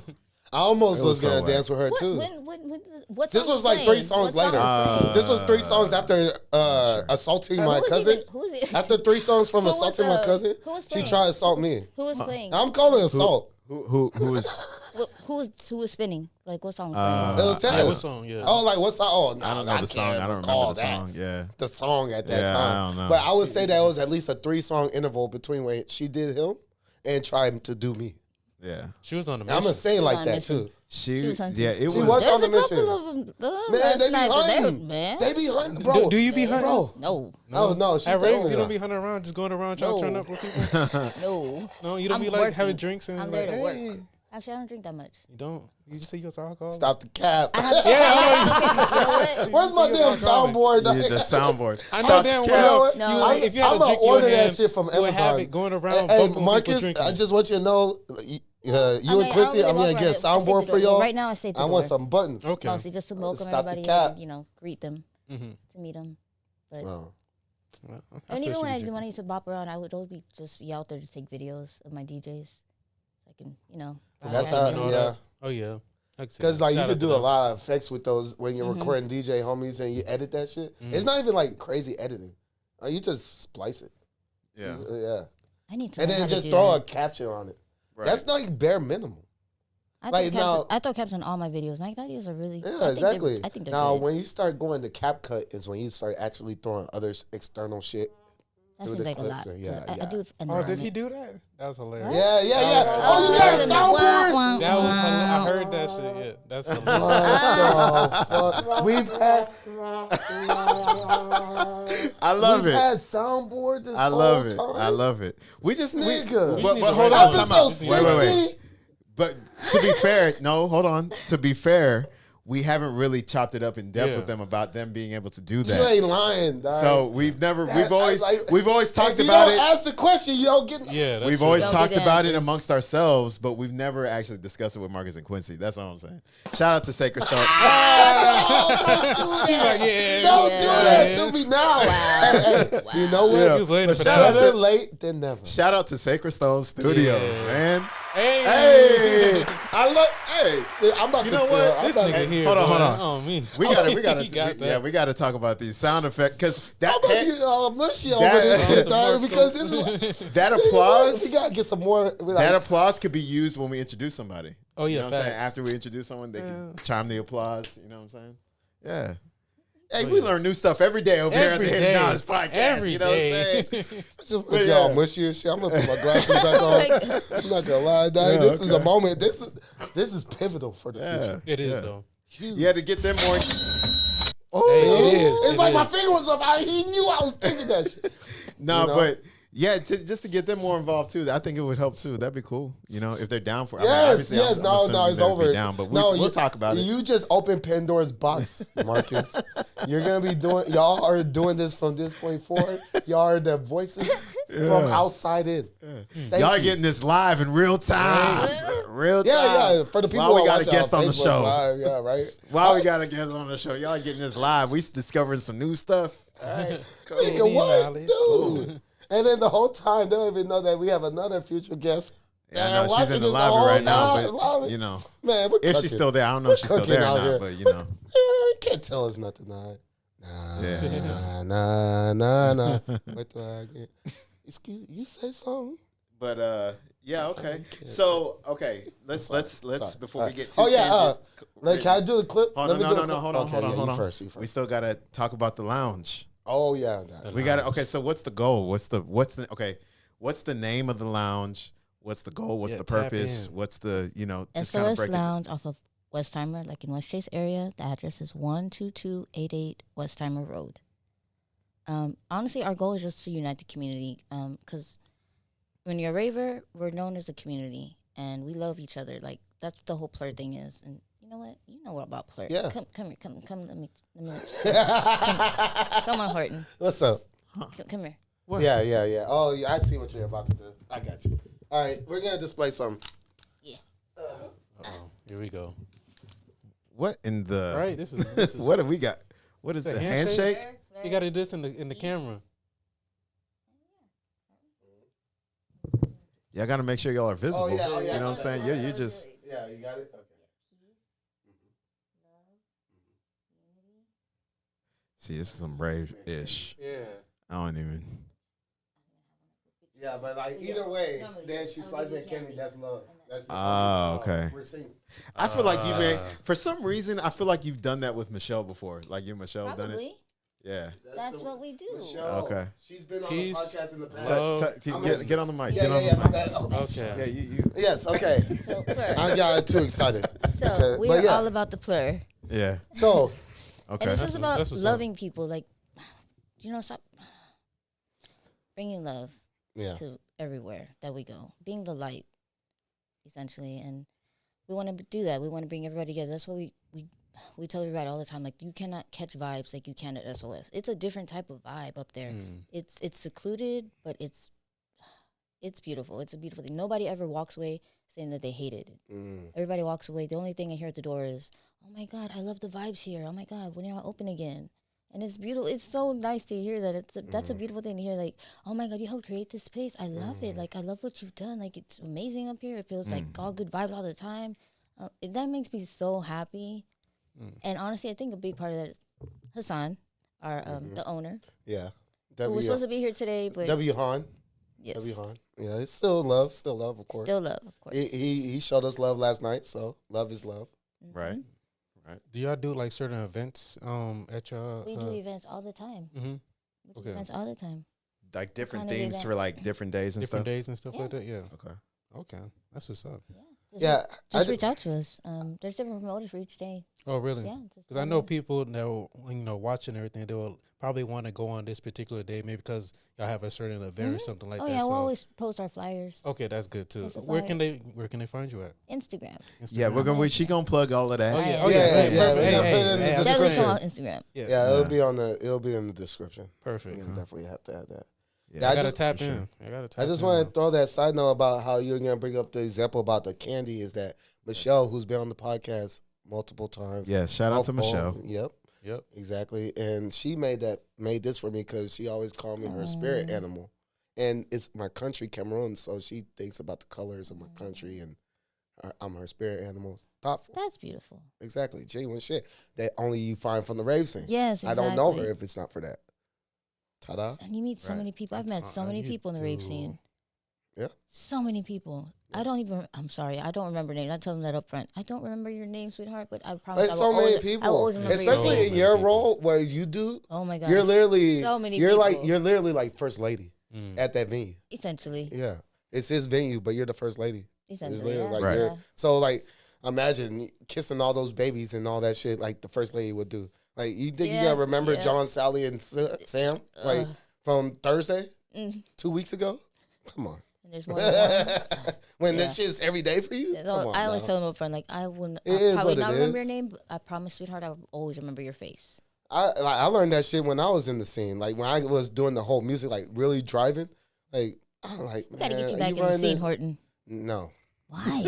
I almost It was was gonna so dance with her What, too. what This song was like playing? 3 songs What song later. was playing? This was 3 songs after assaulting Or my who was cousin. even- who was it? After 3 songs from Who was, assaulting my cousin, who was she playing? tried to assault me. Who was playing? I'm calling it assault. Who was? Who was spinning? Like what song was It playing? was Yeah, Taz. what song? Yeah. Oh, like what song? Oh, no, I don't know the song. I don't remember the song. Yeah. The song at that Yeah, time. I don't know. But I would say that it was at least a 3-song interval between when she did him and tried to do me. Yeah. She was on the I'm mission. gonna say it on like a that mission. too. She was hunting. yeah, it She was. was There's on a the mission. couple of them. Man, they be They hunting. man. They be hunting, bro. Do you be hunting? Bro. No, No, she At raves, told me you don't that. be hunting around, just going around trying to turn No. up with people. no. No, you don't I'm be like working. having drinks and I'm like, there to work. hey. Actually, I don't drink that much. You don't. You just say you're alcohol. Stop the cap. Yeah, I'm like, You know what? Where's my You're damn alcoholic. soundboard? Yeah, the soundboard. I know Stop damn the well. cap. No. You, I'm- if you had I'm a gonna drink in order your that hand, shit from you would have Amazon. it going around. Hey, bumping people's Marcus, drinking. I just want you to know, you I and don't Quincy, really I'm walk gonna get a around. I stay soundboard at the for door. y'all. Right now, I stay at the I door. want some buttons. Okay. Mostly just to welcome Stop the everybody cap. and, greet them, Mm-hmm. to meet them. But Oh. and even when I used to bop around, I would always just be out there to take videos of my DJs. So I can, That's broadcast how, them. yeah. Oh yeah. Because like you Shout could out to do a them. lot of effects with those when you're Mhm. recording DJ homies and you edit that shit. It's not even like crazy editing. You just splice it. Yeah. Yeah. I need to. And learn how then to just do throw that. a caption on it. Right. That's like bare minimum. I like, throw now- caps, I throw caps on all my videos. My videos are really. Yeah, exactly. I think they're Now, good. when you start going to CapCut is when you start actually throwing other external shit. That through seems the like a lot. clips, yeah, 'cause I do it. Oh, did he do that? That was hilarious. Yeah. was- Oh, you got a soundboard? That was hilarious. I heard that shit. Yeah, that's hilarious. What the fuck? We've had I love we've it. had soundboard this I love it. whole time. I love it. We just Nigga. We but, just but need hold to on, write time down. out. Episode Wait. 60? But to be fair, no, hold on. To be fair, we haven't really chopped it up in depth Yeah. with them about them being able to do You that. ain't lying, dog. So we've always Like, talked if you about don't it. ask the question, you don't get. Yeah, that's We've true. always Don't talked get the about it answer. amongst ourselves, but we've never actually discussed it with Marcus and Quincy. That's all I'm saying. Shout out to Sacred Stone. He's like, yeah. Don't Yeah. do that to me now. Hey, you know what? Yeah. He was waiting But for shout that. out Better to late than never. Shout out to Sacred Stone Studios, Yeah. man. Hey, Hey, I love. Hey, I'm about You to know tell. what? I'm this about nigga to, here. hold on, boy. hold on. Oh, me. we got He got that. yeah, we got to talk about these sound effects because that I'm about to get all mushy over That- this shit, The dog. Mark Because this is. that We applause. gotta get some more. That applause could be used when we introduce somebody. Oh, yeah, you know what I'm saying? facts. After we introduce someone, they can Yeah. chime the applause. You know what I'm saying? Yeah. Hey, Oh, we yeah. learn new stuff every day over here at Every the day. Hidden Knowledge Podcast. Every you know what I'm day. saying? Just But y'all yeah. mushy and shit. I'm gonna put my glasses back on. I'm not gonna lie, dog. Yeah, This is a okay. moment. This is pivotal for the Yeah. future. It is, Yeah. though. Huge. You had to get them more. Oh, Hey, it is. It's It like is. my finger was up. He knew I was thinking that shit. No, You know? but Yeah, just to get them more involved too. I think it would help too. That'd be cool. You know, if they're down for it. Yes, I mean, yes. I'm No, assuming it's they'd over. Be down, but we'll talk about it. You just open Pandora's box, Marcus. You're gonna be doing. Y'all are doing this from this point forward. Y'all are the voices from outside in. Y'all are getting this live in real time. Real time. Yeah. For the people Why we who got a watch guest on the Facebook show? Live, yeah, right. Why we got a guest on the show? Y'all getting this live. We discovering some new stuff. All right. Nigga, what, dude? And then the whole time, they don't even know that we have another future guest. Yeah, I know she's in the lobby right now, but you know, man, we're if she's still there, I don't know if she's still there or not, but you know, you can't tell us nothing. Nah. Wait till I get. Excuse you, say something. But yeah, okay. So okay, let's before we get too. Oh yeah, tangent, can I do the clip? Hold on, no, hold on. You first. We still gotta talk about the lounge. Oh yeah, we got to. Okay, so what's the goal? What's the name of the lounge? What's the goal? What's the purpose? What's the just kind of SOS Lounge off of Westheimer, like in West Chase area. The address is 12288 Westheimer Road. Honestly, our goal is just to unite the community. Because when you're a raver, we're known as a community, and we love each other. Like that's what the whole Plur thing is. And you know what? You know about Plur. Yeah. Come here. Come. Let me. Come on, Horton. What's up? Come here. What? Yeah. Oh, yeah, I see what you're about to do. I got you. All right, we're gonna display something. Yeah. Here we go. What in the Right. This is what have we got? What is the handshake? You got to do this in the camera. Y'all got to make sure y'all are visible. Oh, yeah. You know what I'm saying? Yeah, you just. Yeah, you got it. Okay. See, this is some brave-ish. Yeah. I don't even. Yeah, but like either way, then she slides me a candy. That's love. That's okay. We're seeing. I feel like you may. For some reason, I feel like you've done that with Michelle before. Like you and Michelle have done it. Probably. Yeah. That's what we do. Michelle, Okay. She's been on Peace. the podcast in the past. Get on the mic. Yeah, Get on yeah, the my mic. bad. Oh, Okay. Yeah, you. yes, okay. So, Plur. I got too excited. So we But are yeah. all about the Plur. Yeah. So, And Okay. it's just about that's what's loving people. Like, stop bringing love yeah. to everywhere that we go. Being the light, essentially. And we want to do that. We want to bring everybody together. That's what we tell everybody all the time. Like, you cannot catch vibes like you can at SOS. It's a different type of vibe up there. It's secluded, but it's beautiful. It's a beautiful thing. Nobody ever walks away saying that they hated it. Everybody walks away. The only thing I hear at the door is, "Oh my God, I love the vibes here. Oh my God, when y'all open again?" And it's beautiful. It's so nice to hear that. That's a beautiful thing to hear. Like, "Oh my God, you helped create this place. I love it. Like, I love what you've done. Like, it's amazing up here. It feels like all good vibes all the time." That makes me so happy. And honestly, I think a big part of that is Hassan, our the owner, Yeah. who was supposed to be here today, but W. Hahn. yes, W. Hahn. Yeah, it's still love, of course. still love, of course. He showed us love last night, so love is love. Right. Do y'all do like certain events at y'all? We do events all the time. Mhm. We do Okay. events all the time. Like different kind of themes event? for like different days and Different stuff. days and stuff like that. Yeah. Okay. Okay. That's what's up. Yeah, Just reach out to us. There's different promoters for each day. Oh, really? Yeah. Because I know people that will, watching everything, they will probably want to go on this particular day, maybe because y'all have a certain event or something like Oh that. yeah, so. we'll always post our flyers. Okay, that's good too. Post a Where flyer. can they find you at? Instagram. Yeah, Instagram? she gonna plug all of that. Oh yeah. Yeah, Oh yeah. yeah, Hey, yeah, perfect. yeah, Hey, put it in the hey, that's Definitely description. come perfect. on Instagram. Yeah. Yeah, it'll be in the description. Perfect. We'll definitely have to add that. Yeah, I gotta just- tap for in. sure. I gotta tap I just in. want to throw that side note about how you're gonna bring up the example about the candy. Is that Michelle, who's been on the podcast multiple times? Yeah, shout out to multiple- Michelle. Yep, Yep. exactly. And she made this for me because she always called me her spirit animal, and it's my country, Cameroon. So she thinks about the colors of my country, and I'm her spirit animal. Thoughtful, That's beautiful. exactly. Genuine shit that only you find from the rave scene. Yes, exactly. I don't know her if it's not for that. Ta-da. And you meet so Right. many people. I've met so many You people in the rave do. scene. Yeah. So many people. I'm sorry. I don't remember names. I tell them that up front. I don't remember your name, sweetheart, but I promise There's I will so many always, I will people, always remember your especially name. in So your many people. role where you do. Oh my God. You're literally so many you're people. literally like first lady Mm. at that venue. Essentially. Yeah, it's his venue, but you're the first lady. Essentially. literally Yeah. like Right. you're so like imagine kissing all those babies and all that shit like the first lady would do. Like you think you Yeah, gotta remember yeah. John, Sally, and Sam like Ugh. from Thursday? 2 weeks ago? Come on. And there's more than one. When this shit's every day for you? So Come on, I always no. tell them up front, like, I will It is probably what it not remember your is. name, but I promise, sweetheart, I will always remember your face. I learned that shit when I was in the scene. Like when I was doing the whole music, like really driving. Like I'm like, We gotta man, get you are back in the running scene, this? Horton. No. Why?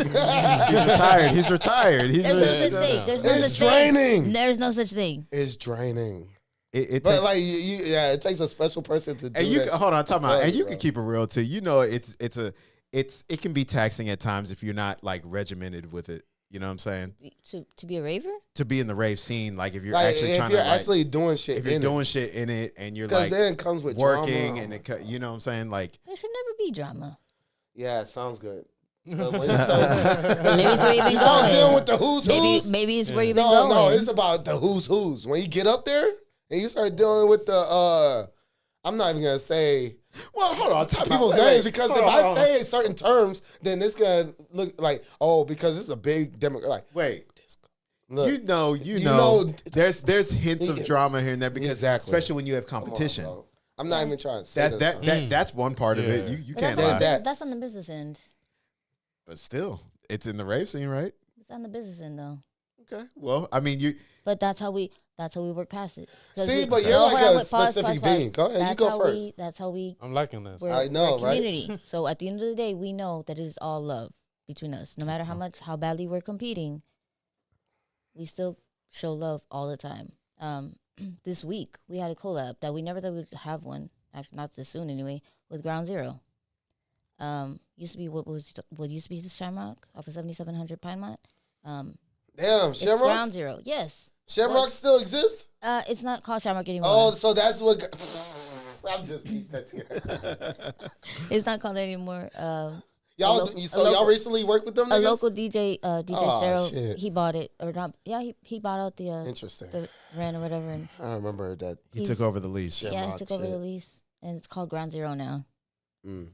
He's retired. He's There's no such thing. There's no It's such thing. draining. There's no such thing. It's draining. It But takes, like, yeah, it takes a special person to do and you that. can, hold on, time Tell out, and you, you bro. can keep it real too. You know, it can be taxing at times if you're not like regimented with it. You know what I'm saying? To be a raver? To be in the rave scene, like if you're Like, actually if trying you're to, like, actually doing shit, if you're in doing shit in it, and you're because like then it comes with working, drama. and you know what I'm saying? Like, There should never be drama. Yeah, it sounds good. But when you start, Maybe it's where you've been you start dealing going. with the who's. Maybe it's where you've been No, going. it's about the who's. When you get up there and you start dealing with the, I'm not even gonna say well, hold on, time people's out. Wait, names wait. because Hold if on, I hold on. say certain terms, then it's gonna look like, oh, because it's a big demo. Like, Wait. look, You know, know- there's hints of Yeah. drama here and there because Exactly. especially when you have come on, competition. bro. I'm not even trying to say That's one part of it. You But can't that's, lie. that. that's on the business end. But still, it's in the rave scene, right? It's on the business end though. Okay. Well, I mean, But that's how we work past it. 'Cause See, we- but you're No, like hold on, a wait, pause, specific pause. being. Go ahead, you That's go how first. That's how we. I'm liking this. We're, I know, we're a right? community. So at the end of the day, we know that it is all love between us. No matter how badly we're competing, we still show love all the time. This week we had a collab that we never thought we'd have one. Actually, not this soon anyway. With Ground Zero. Used to be what used to be the Shamrock off of 7700 Pinemont. Damn, It's Shamrock. Ground Zero. Yes. Shamrock still exists. It's not called Shamrock anymore. Oh, so that's what. I'm just pieced that together. It's not called that anymore. Y'all, lo- so a y'all local- recently worked with them? A niggas? local DJ, DJ Aw, Cero, shit. he bought it or not? Yeah, he bought out the Interesting. rent or whatever, and I remember that. he took over the leash. Yeah. yeah, he Shamrock took over shit. the lease, and it's called Ground Zero now. Mm.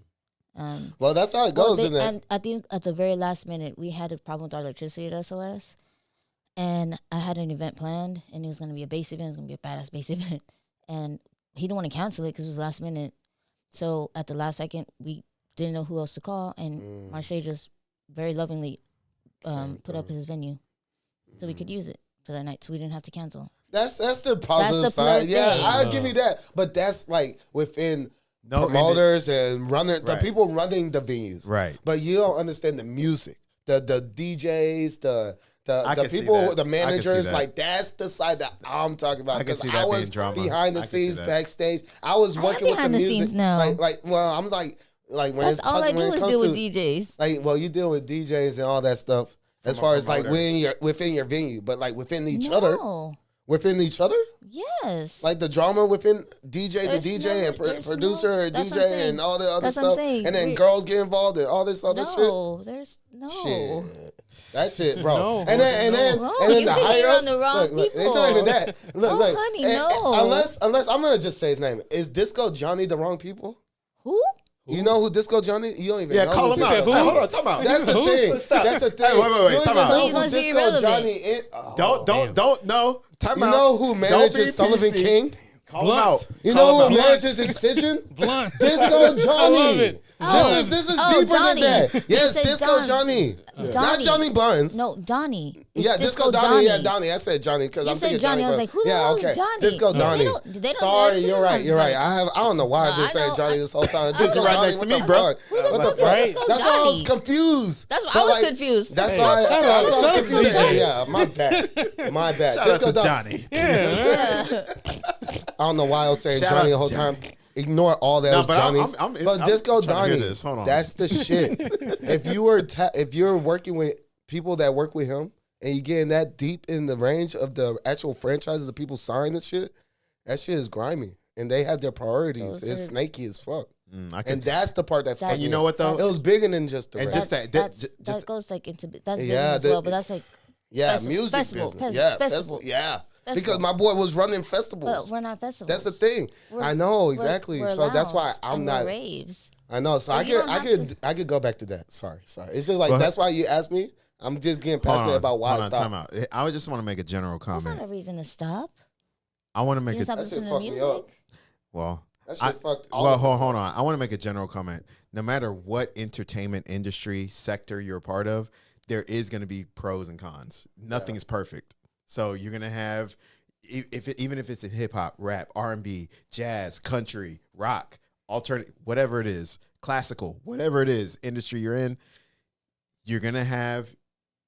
Um, Well, that's how it well, goes, they- isn't it? and at the very last minute, we had a problem with our electricity at SOS, and I had an event planned, and it was going to be a bass event. It was going to be a badass bass event, and he didn't want to cancel it because it was last minute. So at the last second, we didn't know who else to call, and Marche just very lovingly put up his venue so we could use it for that night, so we didn't have to cancel. That's the positive the side. plus Yeah, thing. I'll give you that. But that's like within No, promoters and the Right. people running the venues. Right. But you don't understand the music, the DJs, I the can see people, that. the I can see managers. that. Like that's the side that I'm talking about. I can Because see I that being was drama. behind the I can see scenes, that. backstage. I was I am working with the behind the music. scenes now. Well, I'm like when That's it's all I do when it is comes deal to with DJs. like, well, you deal with DJs and all that stuff as From a far as like promoter. within your venue, but like within each other, No. within each other, Yes. like the drama within DJ There's to DJ no- and there's producer no- and that's what I'm DJ saying. and all the other That's what I'm stuff, saying. and then We- girls get involved and all this other shit. no, there's no. Shit. That shit, bro. No, and then no. and then You the picking higher on ups. the wrong Look, it's not people. even that. Look, Oh, look. honey, and- no. Unless I'm gonna just say his name. Is Disco Johnny the wrong people? Who? You know who Disco Johnny? You don't even Yeah, know. call who him Disco out. Who? Hey, hold on, time out. That's the Who? thing. Stop. That's the thing. Hey, wait, You don't time even out. know He who must be Disco irrelevant. Johnny is. Oh. Don't no. Time You out. know who Don't manages be Sullivan PC. King? Call him Blunt. out. You Call know him who out. manages Excision? Blunt. Disco Johnny. I love it. This is Oh, deeper Johnny. than that. You Yes, said Disco Don- Johnny. Not Donnie. Johnny Buns. No, Donnie. It's Yeah, Disco Donnie. Yeah, Donnie. I said Johnny because You I'm said thinking Johnny. I was Buns. like, who the yeah, hell is okay. Johnny? Disco They Donnie. don't- they don't Sorry, know you're right. Excision You're right. Buns. I don't know why I've been I saying know, Johnny this whole time. Disco Disco right Johnny, next to what me, the bro. fuck? What the fuck? Right. That's why I was Johnny. confused. That's But I was like, confused. That's Hey, why. shout out That's why I was to confused. Johnny. Yeah, my bad. My bad. Shout out Disco to Don- Johnny. Yeah. I don't know why I was saying Shout Johnny out the whole to time. Johnny. Ignore all that No, was but I'm- Johnny's. I'm But Disco trying to hear Donnie, this. Hold on. that's the shit. If you're working with people that work with him and you getting that deep in the range of the actual franchises, the people sign the shit, that shit is grimy. And they have their priorities. Those It's are- snaky as fuck. I can, And that's the part that fucked and you me know up. what though? It was bigger than just the And rap. just That's, that that goes like into that's business Yeah, as well, the- but that's like yeah, festi- music festival, business. fes- Yeah, festival. yeah. Because Festival. my boy was running festivals. we're not festivals. That's the thing. We're- I know we're- exactly. we're So that's why lounge I'm and not. we're raves. I know. So But I you could, don't I have could, to- I could go back to that. Sorry. It's just like Go ahead. that's why you asked me. I'm just getting hold passionate on, about why hold I on, stopped. time out. I just want to make a general That's comment. not a reason to stop. I want to You make didn't a stop That shit listening to fucked me up. music. well. That shit fucked all Well, of us hold up. on. I want to make a general comment. No matter what entertainment industry sector you're a part of, there is going to be pros and cons. Nothing is perfect. So you're going to have, even if it's in hip hop, rap, R&B, jazz, country, rock, alternative, whatever it is, classical, whatever it is, industry you're in, you're going to have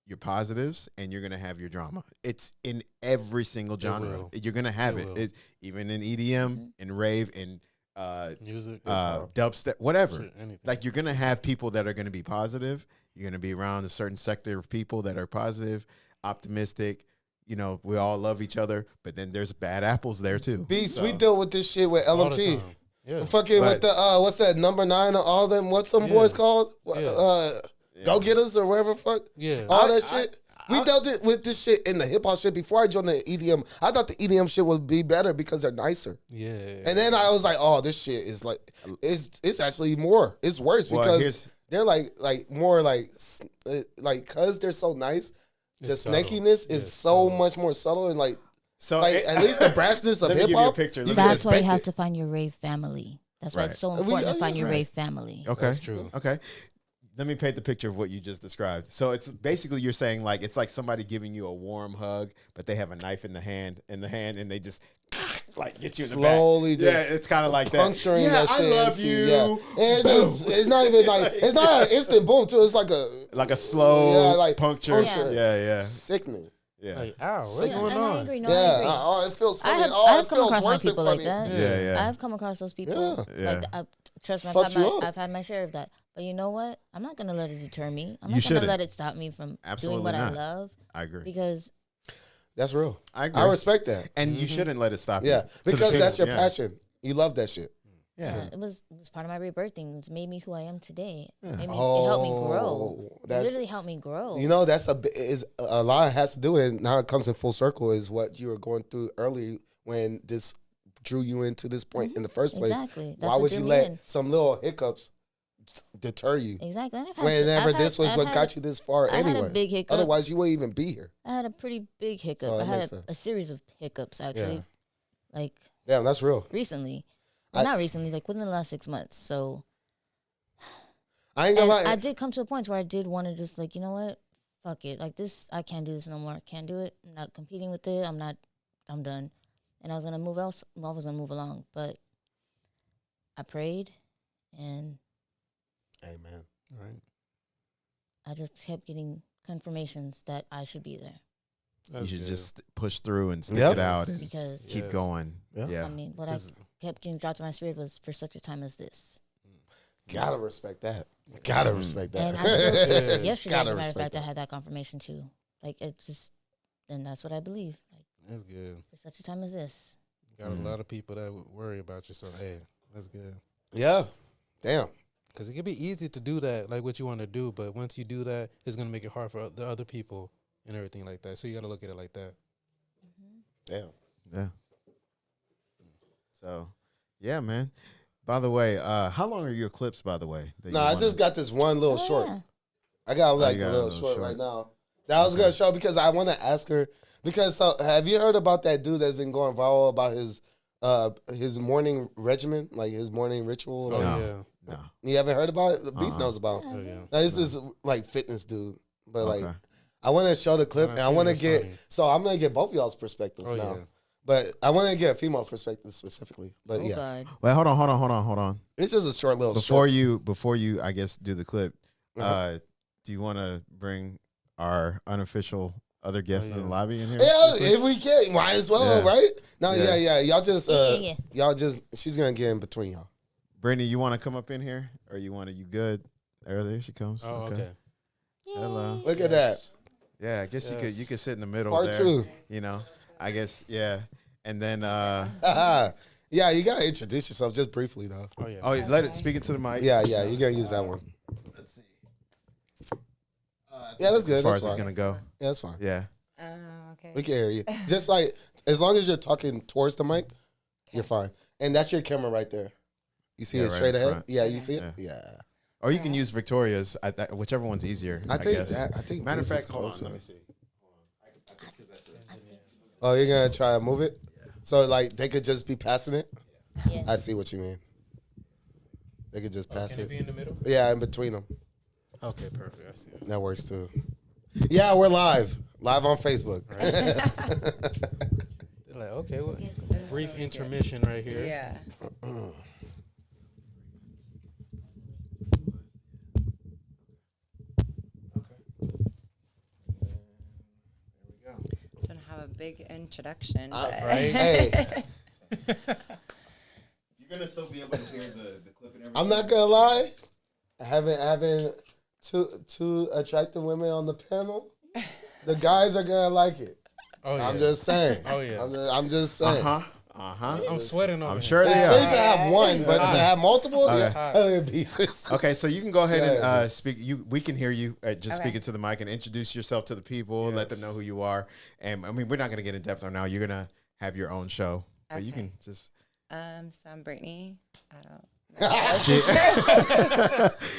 your positives and you're going to have your drama. It's in every single genre. will. You're going to have It it. will. It's even in EDM, in rave, in Music, dubstep, whatever. shit, anything. Like you're going to have people that are going to be positive. You're going to be around a certain sector of people that are positive, optimistic. You know, we all love each other, but then there's bad apples there too. Beast, So- we deal with this shit with All the LMT. time. Yeah. Fucking But- with the what's that number 9 or all them? What's some Yeah. boys called? Yeah. Go Getters or whatever. Fuck Yeah. all that shit. We dealt it with this shit in the hip hop shit before I joined the EDM. I thought the EDM shit would be better because they're nicer. Yeah. And then I was like, oh, this shit is like it's actually more. It's worse Well, because here's- they're like more like cause they're so nice. The It's subtle. snakiness Yeah, is it's so subtle. much more subtle and like So at least the brashness of Let me hip give you a hop. picture. Let me That's why you expect have it. to find your rave family. That's why Right. it's so We- important to find your right. rave family. Okay. That's true. Okay. Let me paint the picture of what you just described. So it's basically you're saying like it's like somebody giving you a warm hug, but they have a knife in the hand, and they just like get you in the Slowly back. just Yeah, it's kind of like that. puncturing Yeah, that I shit love into you. Yeah. And it's not even like it's not an instant boom too. It's like a slow Yeah, like puncture. puncture. Yeah. sickening. Yeah. Like, ow, what's Yeah, going and I on? agree. No, Yeah, I agree. oh, it feels I funny. have, Oh, I it have come feels across my worse than people like funny. that. Yeah. I've come across those people. Yeah. Like, trust me, Fucks you up. I've had my share of that. But you know what? I'm not gonna let it deter me. I'm You not gonna shouldn't. let it stop me from Absolutely doing what not. I love I agree. because That's real. I agree. I respect that. And you shouldn't let it stop you. Yeah, To the because people- that's your yeah. passion. You love that shit. Yeah. it was part of my rebirthing. It's made me who I am today. It Oh, helped me grow. It that's- literally helped me grow. You know, that's is a lot has to do with it. Now it comes in full circle is what you were going through early when this drew you into this point in the first place. Exactly. That's Why what would drew you me let in. some little hiccups deter you? Exactly. And I've had- Whenever I've had- this was I've what had- got you this far I had a anyway. big hiccup. Otherwise, you wouldn't even be here. I had a pretty big hiccup. So I that had makes a sense. series of hiccups actually, Yeah. like Damn, that's real. recently. I- Not recently, like within the last 6 months. So I ain't gonna and lie. I did come to a point where I did want to just like, you know what? Fuck it. Like this, I can't do this no more. Can't do it. I'm not competing with it. I'm done. And I was gonna move else. I was gonna move along, but I prayed, and Amen. Right. I just kept getting confirmations that I should be there. That's you should good. just push through and stick Yep. it out and Because keep Yes. going. Yeah. Yeah. I mean, what I 'Cause- kept getting dropped in my spirit was for such a time as this. Gotta respect that. Gotta respect that. And I still, Yeah. yesterday, Gotta as a matter of respect fact, I that. had that confirmation too. Like it just, and that's what I believe. Like That's good. for such a time as this. Got a lot of people that would worry about you. So hey, that's good. Yeah. Damn. Because it can be easy to do that, like what you want to do, but once you do that, it's gonna make it hard for the other people and everything like that. So you got to look at it like that. Damn. Yeah. So, yeah, man. By the way, how long are your clips, by the way? that No, you I wanna- just got this one little Oh, short. yeah. I got like you got a a little little short short. right now. That I was gonna show because I want to ask her because so have you heard about that dude that's been going viral about his morning regimen, like his morning ritual? Oh Like, No. yeah. No. you haven't heard about it? The Beast Uh-uh. knows about. it. Oh yeah. Now, this is like fitness dude, but like Okay. I want to show the clip When and I I see want to this, get. funny. So I'm gonna get both of y'all's perspectives Oh now, yeah. but I want to get a female perspective specifically. But Oh yeah, God. Well, hold on. it's just a short little. Before short. you, I guess, do the clip. Uh-huh. Do you want to bring our unofficial other guest in the yeah. lobby in here? Yeah, if we can, might as well, Yeah. right? No, Yeah. yeah. Y'all just, Yeah. y'all just. She's gonna get in between y'all. Brittney, you want to come up in here, or you good? There she comes. Oh okay. Hello. Look at that. Yeah, I guess Yes. you could sit in the middle Part there. two. You know, I guess yeah. And then Yeah, you gotta introduce yourself just briefly though. Oh yeah. oh, let it speak it to the mic. Yeah, you gotta use that one. Let's see. Yeah, that's good. As far That's as it's fine. gonna go. Yeah, that's fine. Yeah. Okay. We can hear you. Just like as long as you're talking towards the mic, you're fine. And that's your camera right there. You see Yeah, it right straight in ahead? front. Yeah, you see it? Yeah. Yeah. Or you can use Victoria's. Whichever one's easier. I think guess. that- I think Matter of this is fact, hold on. closer. Let me see. Oh, you're gonna try to move it? So like they could just be passing it? Yeah. I see what you mean. They could just pass Can it it. be in the middle? Yeah, in between them. Okay, perfect. I see it. That works too. Yeah, we're live on Facebook. They're like, okay, well, brief intermission right here. Yeah. Don't have a big introduction. But Right? Hey, You're gonna still be able to hear the clip and everything. I'm not gonna lie. Having two attractive women on the panel, the guys are gonna like it. Oh, yeah. I'm just saying. Oh, yeah. I'm just saying. I'm sweating on I'm it. sure they It's are. great to have one, but to have multiple, Okay. pieces. Okay, so you can go ahead and Yeah. speak. We can hear you just Okay. speaking to the mic and introduce yourself to the people. Let them know who you are. And I mean, we're not going to get in depth on now. You're going to have your own show, but you Okay. can just. so I'm Brittney. I don't.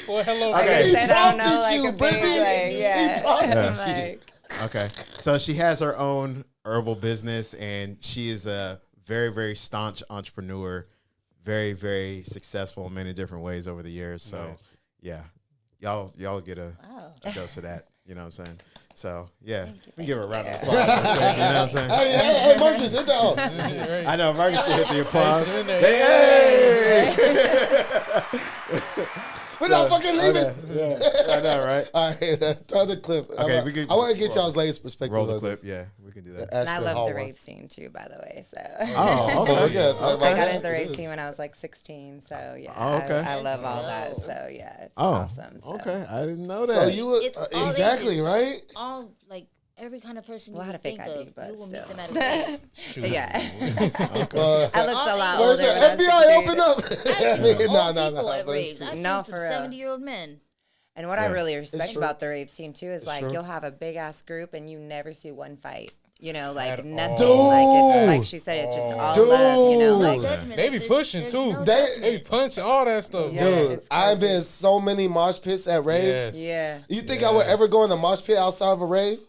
Well, hello. Okay. He Said I don't know, prompted like you, a big, Brittney. like, yeah. He prompted I'm you. like, Okay, so she has her own herbal business, and she is a very, very staunch entrepreneur, very, very successful in many different ways over the years. So, Nice. yeah, y'all get a dose of that. You know what I'm saying? So, yeah, we can give her a round of applause. real quick, you know what I'm saying? Hey, Marcus, hit that. I know Marcus can hit the applause. Hey, Hey! We're not fucking leaving. Yeah, I know, right? All right, throw the clip. Okay, I want to get y'all's latest perspective. Roll the of clip. this. Yeah, we can do that. and I Ashley love Hall the one. rave scene too, by the way. So Oh, okay. Yeah, it's like- Okay. I got into the It rave is. scene when I was like 16. So yeah, Oh, okay. I love all Wow. that. So yeah, it's Oh, awesome. So. okay. I didn't know that. So you It's all exactly ages. right? All like every kind of person Well, I you had would a fake think ID, of, but you will still. meet them at a rave. Shoot. Yeah, Well, I looked a lot where's older. the when I was FBI 16. open up? I've seen old people at but it's raves. true. I've No, seen some for real. 70-year-old men. And what I Yeah. really respect true. about the rave scene too is like true. you'll have a big ass group and you never see one fight. You know, like At nothing. all. Like it's Dude. like she said, it's just all love. You know, Dude. like No judgment. They be There's- pushing there's too. no They- judgment. Punch all that stuff, Yeah. bro. Dude, it's I've crazy. been so many mosh pits at raves. Yes. yeah. You think I would Yes. ever go in a mosh pit outside of a rave?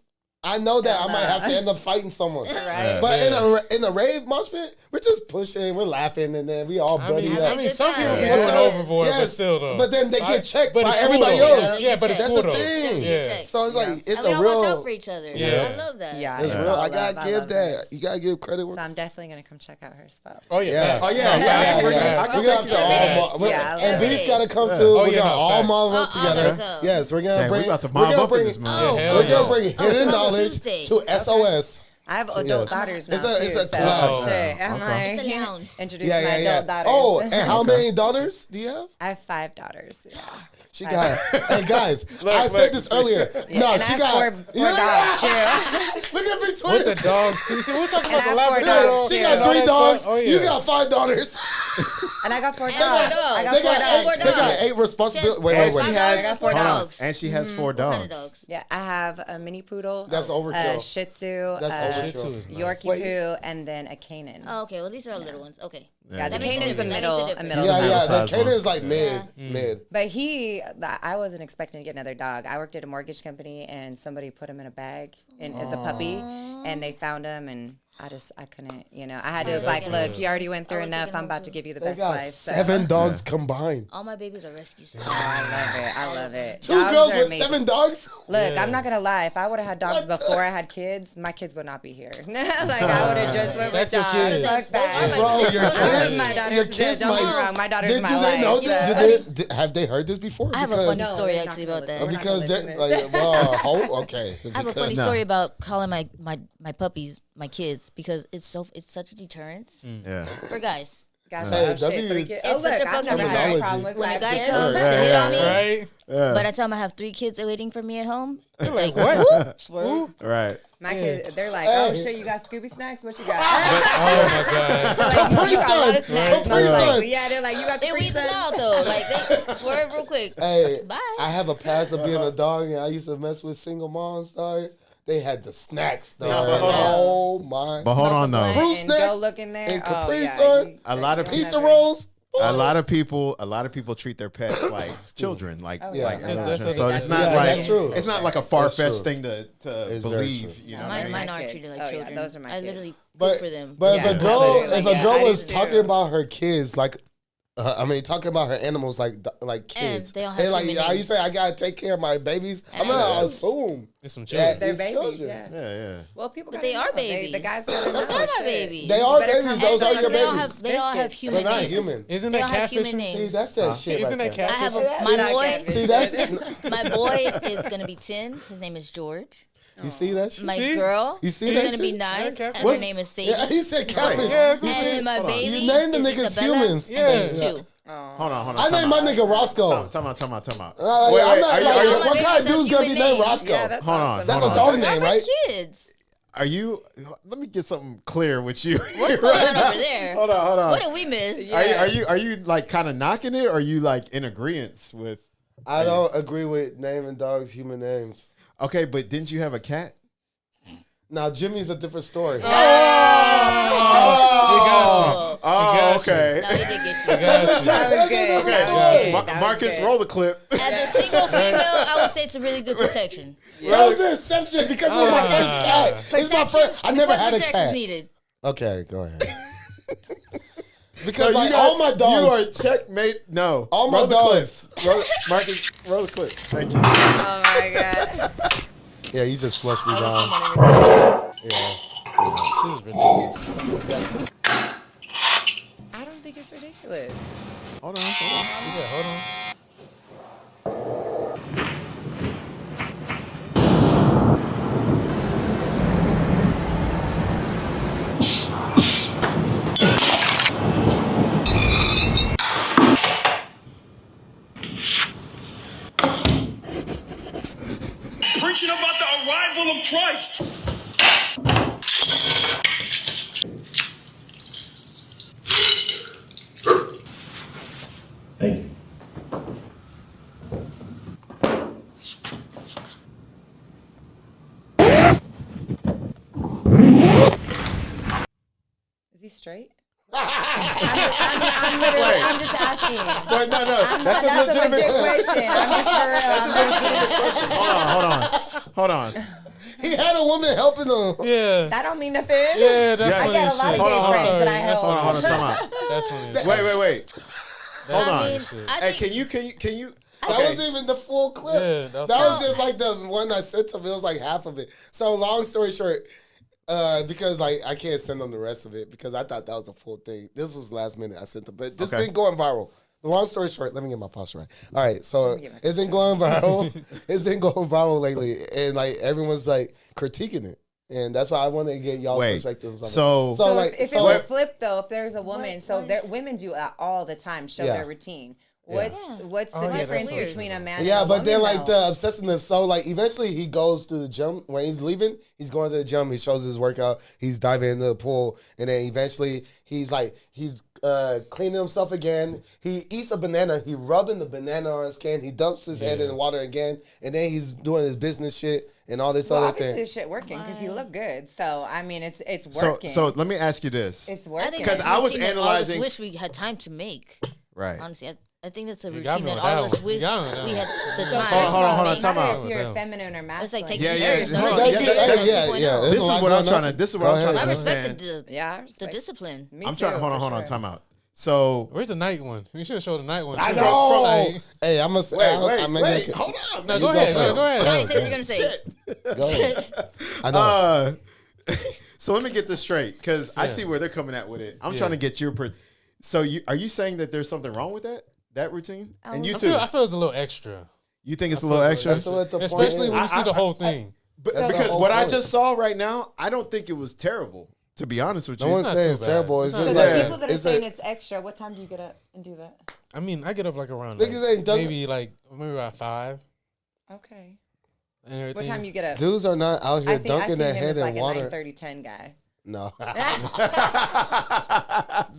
I know that Hell I might no. have to end up fighting someone. Right. But Yeah. in a rave mosh pit, we're just pushing, we're laughing, and then we all I buddy mean, up. I mean, some people be Yeah. going overboard, but Yes, still though. but then they get checked but by it's cool, everybody though. else. Yeah, but it's That's cool the though. thing. Yeah. So it's like it's and we a all watch out real. for each other. Yeah. I love that. Yeah. It's Yeah. real. I I gotta love give that. raves. You gotta give credit. So I'm definitely gonna come check out her spot. Oh yeah. Yeah. facts. Oh, yeah, Facts. yeah, Facts. yeah. Facts. We got to all. Yeah, I And love Beast it. gotta come Yeah. too. Oh, We're yeah, gonna no, all facts. mob up Oh, together. okay. Yes, we're gonna Damn, bring. we about to we're mob gonna up in bring- this movie. Yeah, hell We're yeah. gonna bring hidden Oh, knowledge Tuesday. to SOS. I have So, adult yes. daughters now It's a- too. it's a so collab. shit. I'm Okay. like It's a lounge. introduce Yeah, my yeah, adult yeah. daughters. Oh, and how many daughters do you have? I have 5 daughters. Yeah. She got. Hey guys, I look, said this earlier. Yeah, No, and she I got have four dogs too. Look at between. With the dogs too. See, we're talking And about the I have 4 Labrador. dogs, She too. got and all 3 that dogs. stuff. Oh, yeah. You got 5 daughters. And I got 4 dogs. four dogs. I got They 4 got dogs. 4 8. They got dogs. 8 responsibilities. Just- Wait, And wait, she wait. has I got 4 hold on. dogs. And she has 4 What kind of dogs. dogs? Yeah, I have a mini poodle. That's overkill. A Shih Tzu. That's a Shih Tzu is nice. Yorkie Wait. poo, and then a Canaan. Oh, okay. Well, these are our little ones. Okay. Yeah, the That makes a Canaan's a difference. middle, That a makes a middle. Yeah, Middle yeah. The size Canaan one. is like mid. But I wasn't expecting to get another dog. I worked at a mortgage company, and somebody put him in a bag as a puppy, and they found him, and I couldn't, I had to was like, look, you already went through I would take enough. him I'm home, about too. to give you the They best got life. So. 7 dogs combined. All my babies are rescues. Oh, I love it. I love it. 2 Dogs girls are with amazing. 7 dogs. Look, Yeah. I'm not gonna lie. If I would have had dogs What the- before I had kids, my kids would not be here. Like I would have just went with That's your dogs. kids. Fuck that. Bro, your Those are kids, My your daughter's kids don't get me might. wrong. My daughter's Did, my do they life. know Yeah. this? Have they heard this before? I have a Because- funny No, story they're not actually gonna about listen. that. We're not Because gonna they're listen. like, well, okay. I have a funny No. story about calling my puppies my kids because it's such a deterrence Yeah. for guys. Gosh, Hey, oh, shit, W- 3 kids. It's Oh, such look, a I've never fucking had a terminology. problem with When a that. guy Yeah. comes Right, to hit on me, Right? but I tell them I have 3 kids waiting for me at home, they're like, What? "Whoop, swerve." Right. My kids, they're like, oh shit, you got Scooby snacks? What you got? Oh my god. Like, Capri you got a lot Sun. of snacks. Capri And I was Sun. like, yeah, they're like, you got They Capri weed them Sun? out though. Like they swerve real quick. Hey, Bye. I have a past of being a dog, and I used to mess with single moms, dog. They had the snacks, dog. but hold on. Oh my. But hold on though. Fruit And snacks go look in there. and Oh, Capri yeah, Sun. you- A lot of you'll Pizza never- rolls. a lot of people treat their pets like children, like Oh, like yeah. That's- so it's not Yeah, like that's true. it's not like a That's far true. fetched thing to very believe. true. You know, what I mean? Mine are kids. treated like Oh, yeah, children. those are my I kids. literally But cook for them. but Yeah, if a girl absolutely. if a girl I do was too. talking about her kids like. Talking about her animals like kids. they don't have like, human how you names. say I gotta take care of my babies? I'm And gonna I- assume It's some that children. They're these babies, children. yeah. Yeah. Well, people But gotta they are know. babies. The guys gotta Those know, are not shit. babies. They You are better babies. come Those back are to your us. They all babies. have they all have Biscuits. human They're not names. human. Isn't They that all have catfish? human names. See, that's that shit. Isn't right that there. I have catfish? my Not boy. catfish. See, that's My boy is gonna be 10. His name is George. you see that shit. My See? girl You is see that gonna be shit? 9, and catfish. her What's- name is Sadie. Yeah, he said catfish. Yeah, You it's see- And my hold on. baby You named the is niggas Isabella, humans. and Yeah. there's 2. Hold on. I named my nigga Roscoe. Time out. I'm not, Wait, like, are what you kind of dude's gonna be named names. Roscoe? Yeah, that's Hold on, awesome. That's hold a on. dog Those are name, my right? kids. are you? Let me get something clear with you. What's going on over there? Hold on. What did we miss? Yeah. Are you like kind of knocking it, or are you like in agreement with? I don't agree with naming dogs human names. Okay, but didn't you have a cat? Now Jimmy's a different story. Oh, Oh, got you. okay. No, he did get you. Got you. That was good. Okay, That was good. Ma- That was Marcus, good. roll the clip. As a single female, I would say it's a really good protection. That was an exception because it was my first cat. It's my first. I never What had a protection's cat. needed. Okay, go ahead. Because No, like you got- all my dogs, You are checkmate. No, All my roll the dogs. clip. Marcus, roll the clip. Thank you. Oh my god. yeah, you just flushed me down. Yeah. She was ridiculous. I don't think it's ridiculous. Hold on. Yeah, hold on. Preaching about the arrival of Christ. Thank you. Is he straight? Wait, I'm just asking. wait, no. That's a That's a legitimate legit question. question. I'm just for real. Hold on. He had a woman helping him. Yeah. That don't mean nothing. Yeah, that's Yeah. I funny got as a lot of shit. Hold on, gay hold on. friends that I Sorry, help. Hold on, time out. That's funny as shit. Wait. Hold I on. mean, I Hey, think can you? That Okay. wasn't even the full clip. Yeah, that was just like the one I sent him. It was like half of it. So long story short, because like I can't send them the rest of it because I thought that was the full thing. This was last minute I sent them, but this Okay. been going viral. The long story short, let me get my posture right. All right, so it's been going viral. It's been going viral lately, and like everyone's like critiquing it, and that's why I want to get y'all's Wait, perspectives on it. so- So like if so it was flipped though, if there's a woman, What so was- there, women do that all the time, show Yeah. their routine. Yeah. What's the Oh, yeah, difference that's weird. between a man? yeah, and a but then woman, like though? the obsessiveness. So like eventually he goes to the gym when he's leaving. He's going to the gym. He shows his workout. He's diving into the pool, and then eventually he's cleaning himself again. He eats a banana. He rubbing the banana on his can. He dumps his head in the water again, and then he's doing his business shit and all this well, other obviously thing. this shit working because you look good. So I mean, it's So working. let me ask you this. it's I working. think 'Cause that's a I was routine that all of us analyzing- wish we had time to make. Right. Honestly, I think that's a You got routine me that with all that of us one. You wish got me with that we one. had the So time. Hold on, to make. time out. If you're Yeah. feminine or masculine. It's like taking Yeah, care of yeah, yourself. hold on. Like, Yeah, take care of yourself yeah. 2.0. This This is is what not I'm doing trying to. This is what Go I'm trying to ahead. I understand. respected the, Yeah, I the respect. discipline. Me I'm too, trying. Hold for on. sure. Time out. So Where's the night one? We should have showed the night one. I too. know. Like, Hey, I'm gonna wait. Hold on. no, man. go ahead. first. Go ahead. Johnny, say what you're gonna say. Go ahead. I know. So let me get this straight because I see where they're coming at with it. I'm Yeah. trying to get your. So are you saying that there's something wrong with that routine? And you I too. feel it's a little extra. You think it's a little extra? That's what the point Especially is. when you see the whole thing. But That's the because whole what I point. just saw right now, I don't think it was terrible. To be honest with you, No one's not saying too it's bad. terrible. It's It's just not So like the people that are it's saying a, it's extra, what time do you get up and do that? I mean, I get up like around Niggas ain't done- maybe about 5 Okay. and everything. What time you get up? dudes are not out I here think I dunking see their him head as in like water. a 9:30, 10 guy. No.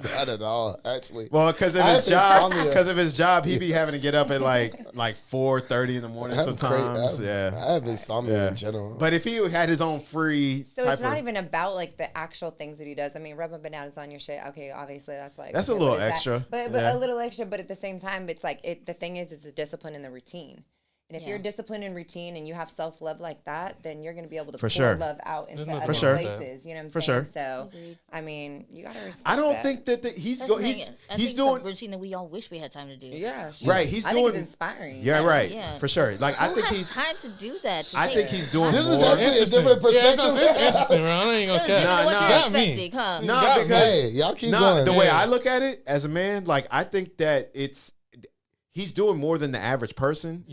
Not at all, actually. Well, because of I his have job, insomnia. he be having to get up at like 4:30 in the morning sometimes. I have insomnia in general. But if he had his own free, So it's not even about like the actual things that he does. I mean, rubbing bananas on your shit. Okay, obviously that's like That's a okay, little what is that? extra. But Yeah. a little extra. But at the same time, it's like the thing is, it's a discipline in the routine. And if you're disciplined in routine and you have self love like that, then you're gonna be able to pour love out into other places. You know what I'm saying? So I mean, you gotta respect. I don't that. think that he's doing. It's a routine that we all wish we had time to do. Yeah, right. He's I doing. think it's inspiring. Yeah, right. Yeah. For sure. Like I Who think has he's. time to do that? I think he's doing This more. is actually a Interesting. different Yeah, perspective. it's interesting, bro. I ain't gonna Different cap. than what nah. you're Got me. expecting, huh? No, got me. because Hey, y'all keep going. the way Yeah. I look at it as a man, like I think that he's doing more than the average person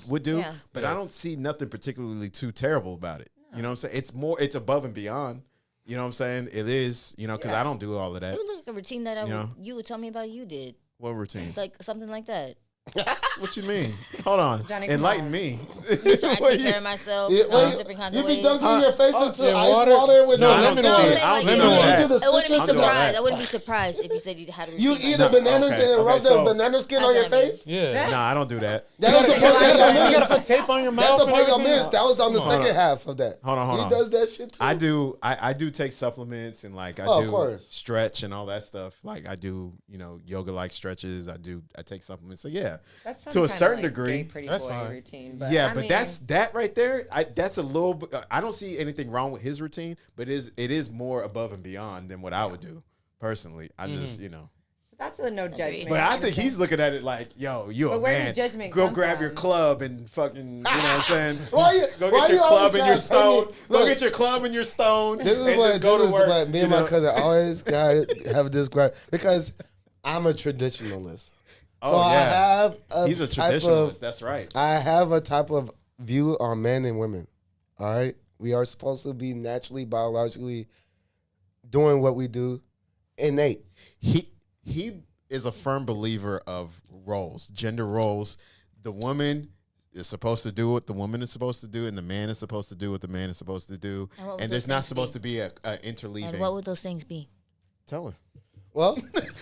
would do. Yeah. But I don't see nothing particularly too terrible about it. You know what I'm saying? It's above and beyond. You know what I'm saying? It is, because I don't do all of that. It would look like a routine that you would tell me about you did. What routine? Like something like that. What you mean? Hold on. Johnny, come Enlighten on. me. So I take care of myself Yeah, in well, different kinds you of be ways. dunking your face into yeah, ice water? water with No, no, I don't lemon do water. that. I don't do Lemon all water. that. You do the I wouldn't be citrus do all stuff. that. surprised. I wouldn't be surprised if you said you had a routine. You like eat that. a banana okay, and rub okay, the so- banana skin That's on your what I mean. face? Yeah. Nah, I don't do that. That was the part You that gotta put tape on your mouth. That's the and part y'all everything? missed. That was on the Hold on. second half of that. Hold on. He does that shit too. I do take supplements and like I Oh, of do course. stretch and all that stuff. Like I do, yoga like stretches. I take supplements. So yeah, That's to a some certain kinda, like, degree. gay pretty That's boy fine. routine. Yeah, I but mean, that's that right there. That's a little bit. I don't see anything wrong with his routine, but it is more above and beyond than what I would do personally. I just that's a no judgment. but I think he's looking at it like, yo, you a But where does man. the judgment Go come grab from? your club and fucking, you know what I'm saying? Why you- Go why get your you club always and your trying to tell me- stone. Go Look. get your club and your stone. This is and what just go to work. me and my cousin always got have this gripe because I'm a traditionalist. So I have He's a type traditionalist. of- That's right. I have a type of view on men and women. All right, we are supposed to be naturally, biologically doing what we do, innate. He is a firm believer of roles, gender roles. The woman is supposed to do what the woman is supposed to do, and the man is supposed to do what the man is supposed to do. And what would And there's those not things supposed be? to be a interleaving. And what would those things be? Tell her. Well,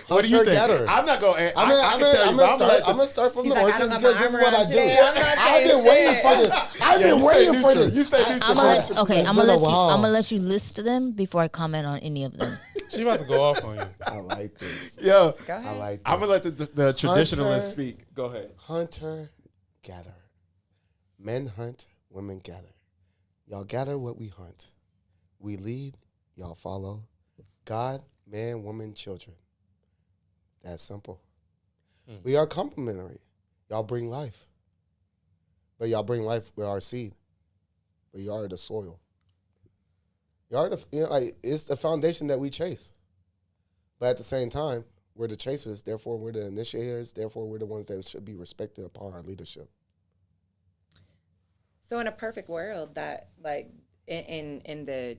What do you think? hunter-gatherer. I'm not going. I I'm can tell you, but gonna I'm start from He's the like, I origin don't got because my this is armor what on I do. today. I'm not I've saying been waiting shit. for this. I've been waiting for this. You stay neutral. I'm gonna It's I'm been gonna a while. let you list them before I comment on any of them. She about to go off on you. I like this. Yo, Go ahead. I like this. I'm gonna let the traditionalist Hunter. speak. Go ahead. Hunter gatherer. Men hunt, women gather. Y'all gather what we hunt. We lead, y'all follow. God, man, woman, children. That's simple. We are complementary. Y'all bring life. But y'all bring life with our seed. But you are the soil. You are it's the foundation that we chase. But at the same time, we're the chasers, therefore we're the initiators, therefore we're the ones that should be respected upon our leadership. So in a perfect world, that like in the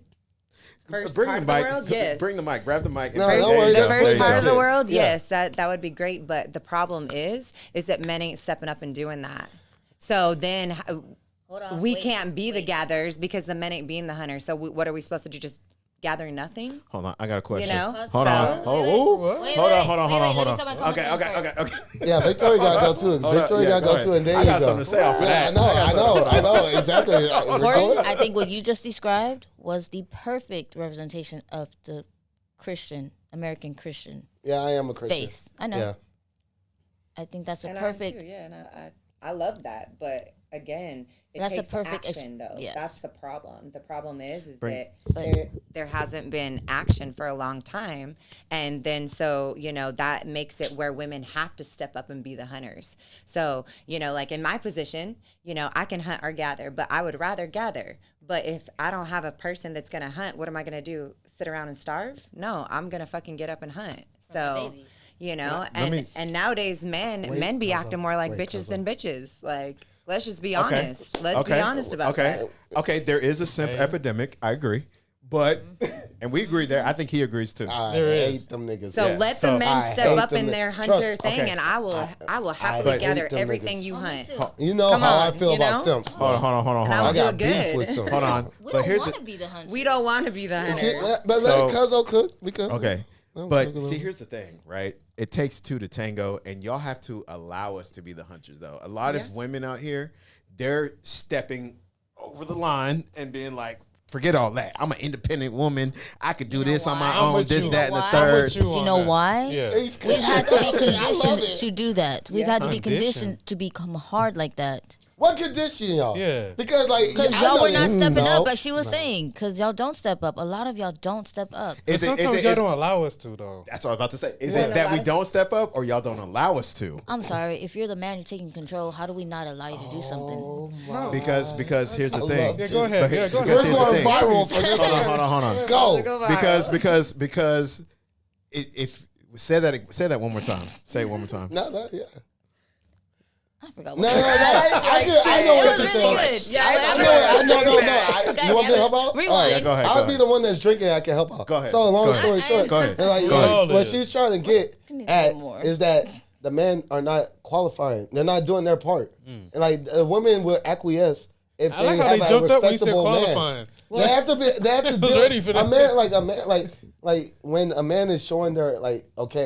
first Bring part the of mic. the world, yes. Bring the mic. Grab the mic. No, and don't there worry, you The go. that's There first you part go. of the world, Yeah. yes, that would be great. But the problem is that men ain't stepping up and doing that. So then Hold on, we wait, can't be the wait. gatherers because the men ain't being the hunters. So what are we supposed to do? Just gathering nothing? Hold on, I got a question. know? Hold So- on. Wait, Hold wait, on. wait, Hold on. wait, Hold on. wait, Hold let me stop my on. comment. Okay. Yeah, Victoria got to go too. Hold on. Victoria Yeah, got to go ahead. too, and there I you got go. something to say off of Yeah, that. I know, exactly. Gordon, I think what you just described was the perfect representation of the American Christian Yeah, I am a Christian. face. I know. Yeah. I think that's a And perfect. yeah, and I love that. But again, it That's a takes perfect action, though. yes. That's the problem. The problem is Bring- that there hasn't been action for a long time, and then so that makes it where women have to step up and be the hunters. So like in my position, I can hunt or gather, but I would rather gather. But if I don't have a person that's gonna hunt, what am I gonna do? Sit around and starve? No, I'm gonna fucking get up and hunt. So. And nowadays men be acting more like bitches than bitches. Like, let's just be honest. Let's be honest about that. Okay, there is a simp epidemic. I agree, But and we agree there. I think he agrees too. I There hate is. them niggas. So Yeah. let So the men I step hate up them in ni- their Trust- hunter thing, okay. and I will happily hate gather them everything niggas. you hunt. You know Come how I on, feel you about know? simps. Hold on. And I I will do got it beef good. with simps. Hold on. We But don't here's want the to be the hunter. We don't want to be the hunters. But So- let Cuzzo cook. Because okay. Let him But cook a see, little. here's the thing, right? It takes two to tango, and y'all have to allow us to be the hunters, though. A lot of women out here, they're stepping over the line and being like, forget all that. I'm an independent woman. I could do You know this on my why? I'm own, with this, you. that, and the Why? I'm third. with Do you on know that. why? Yeah. We've had to be I love conditioned it. to do that. We've had to be conditioned to become hard like that. What condition, y'all? Yeah. Because like Because I y'all know were not you stepping know. up, like she was saying. Because y'all don't step up. A lot of y'all don't step up. But sometimes y'all don't allow us to, though. That's what I was about to say. Is Yeah. it that we don't step up or y'all don't allow us to? I'm sorry. If you're the man, you're taking control. How do we not allow you to do something? Oh, Because here's the I thing. love Yeah, go this. ahead. Yeah, go Because We're ahead. here's the going thing. viral for this. Hold on. Go. Because if say that one more time. Say it one more time. No, yeah. I forgot No, what I know It what was you're really saying. good. Yeah, I know. God You want me damn to it. help out? Rewind. All right. Yeah, go ahead. I'll be the one that's drinking. I can help out. Go ahead. So long Go ahead. story short, Go ahead. and like Go ahead. what she's trying to get need to at do more. is that the men are not qualifying. They're not doing their part, and like the women will acquiesce if I like they how have they a jumped up when you said respectable man. qualifying. They have to be. They have to I was deal. ready for that. A man like when a man is showing their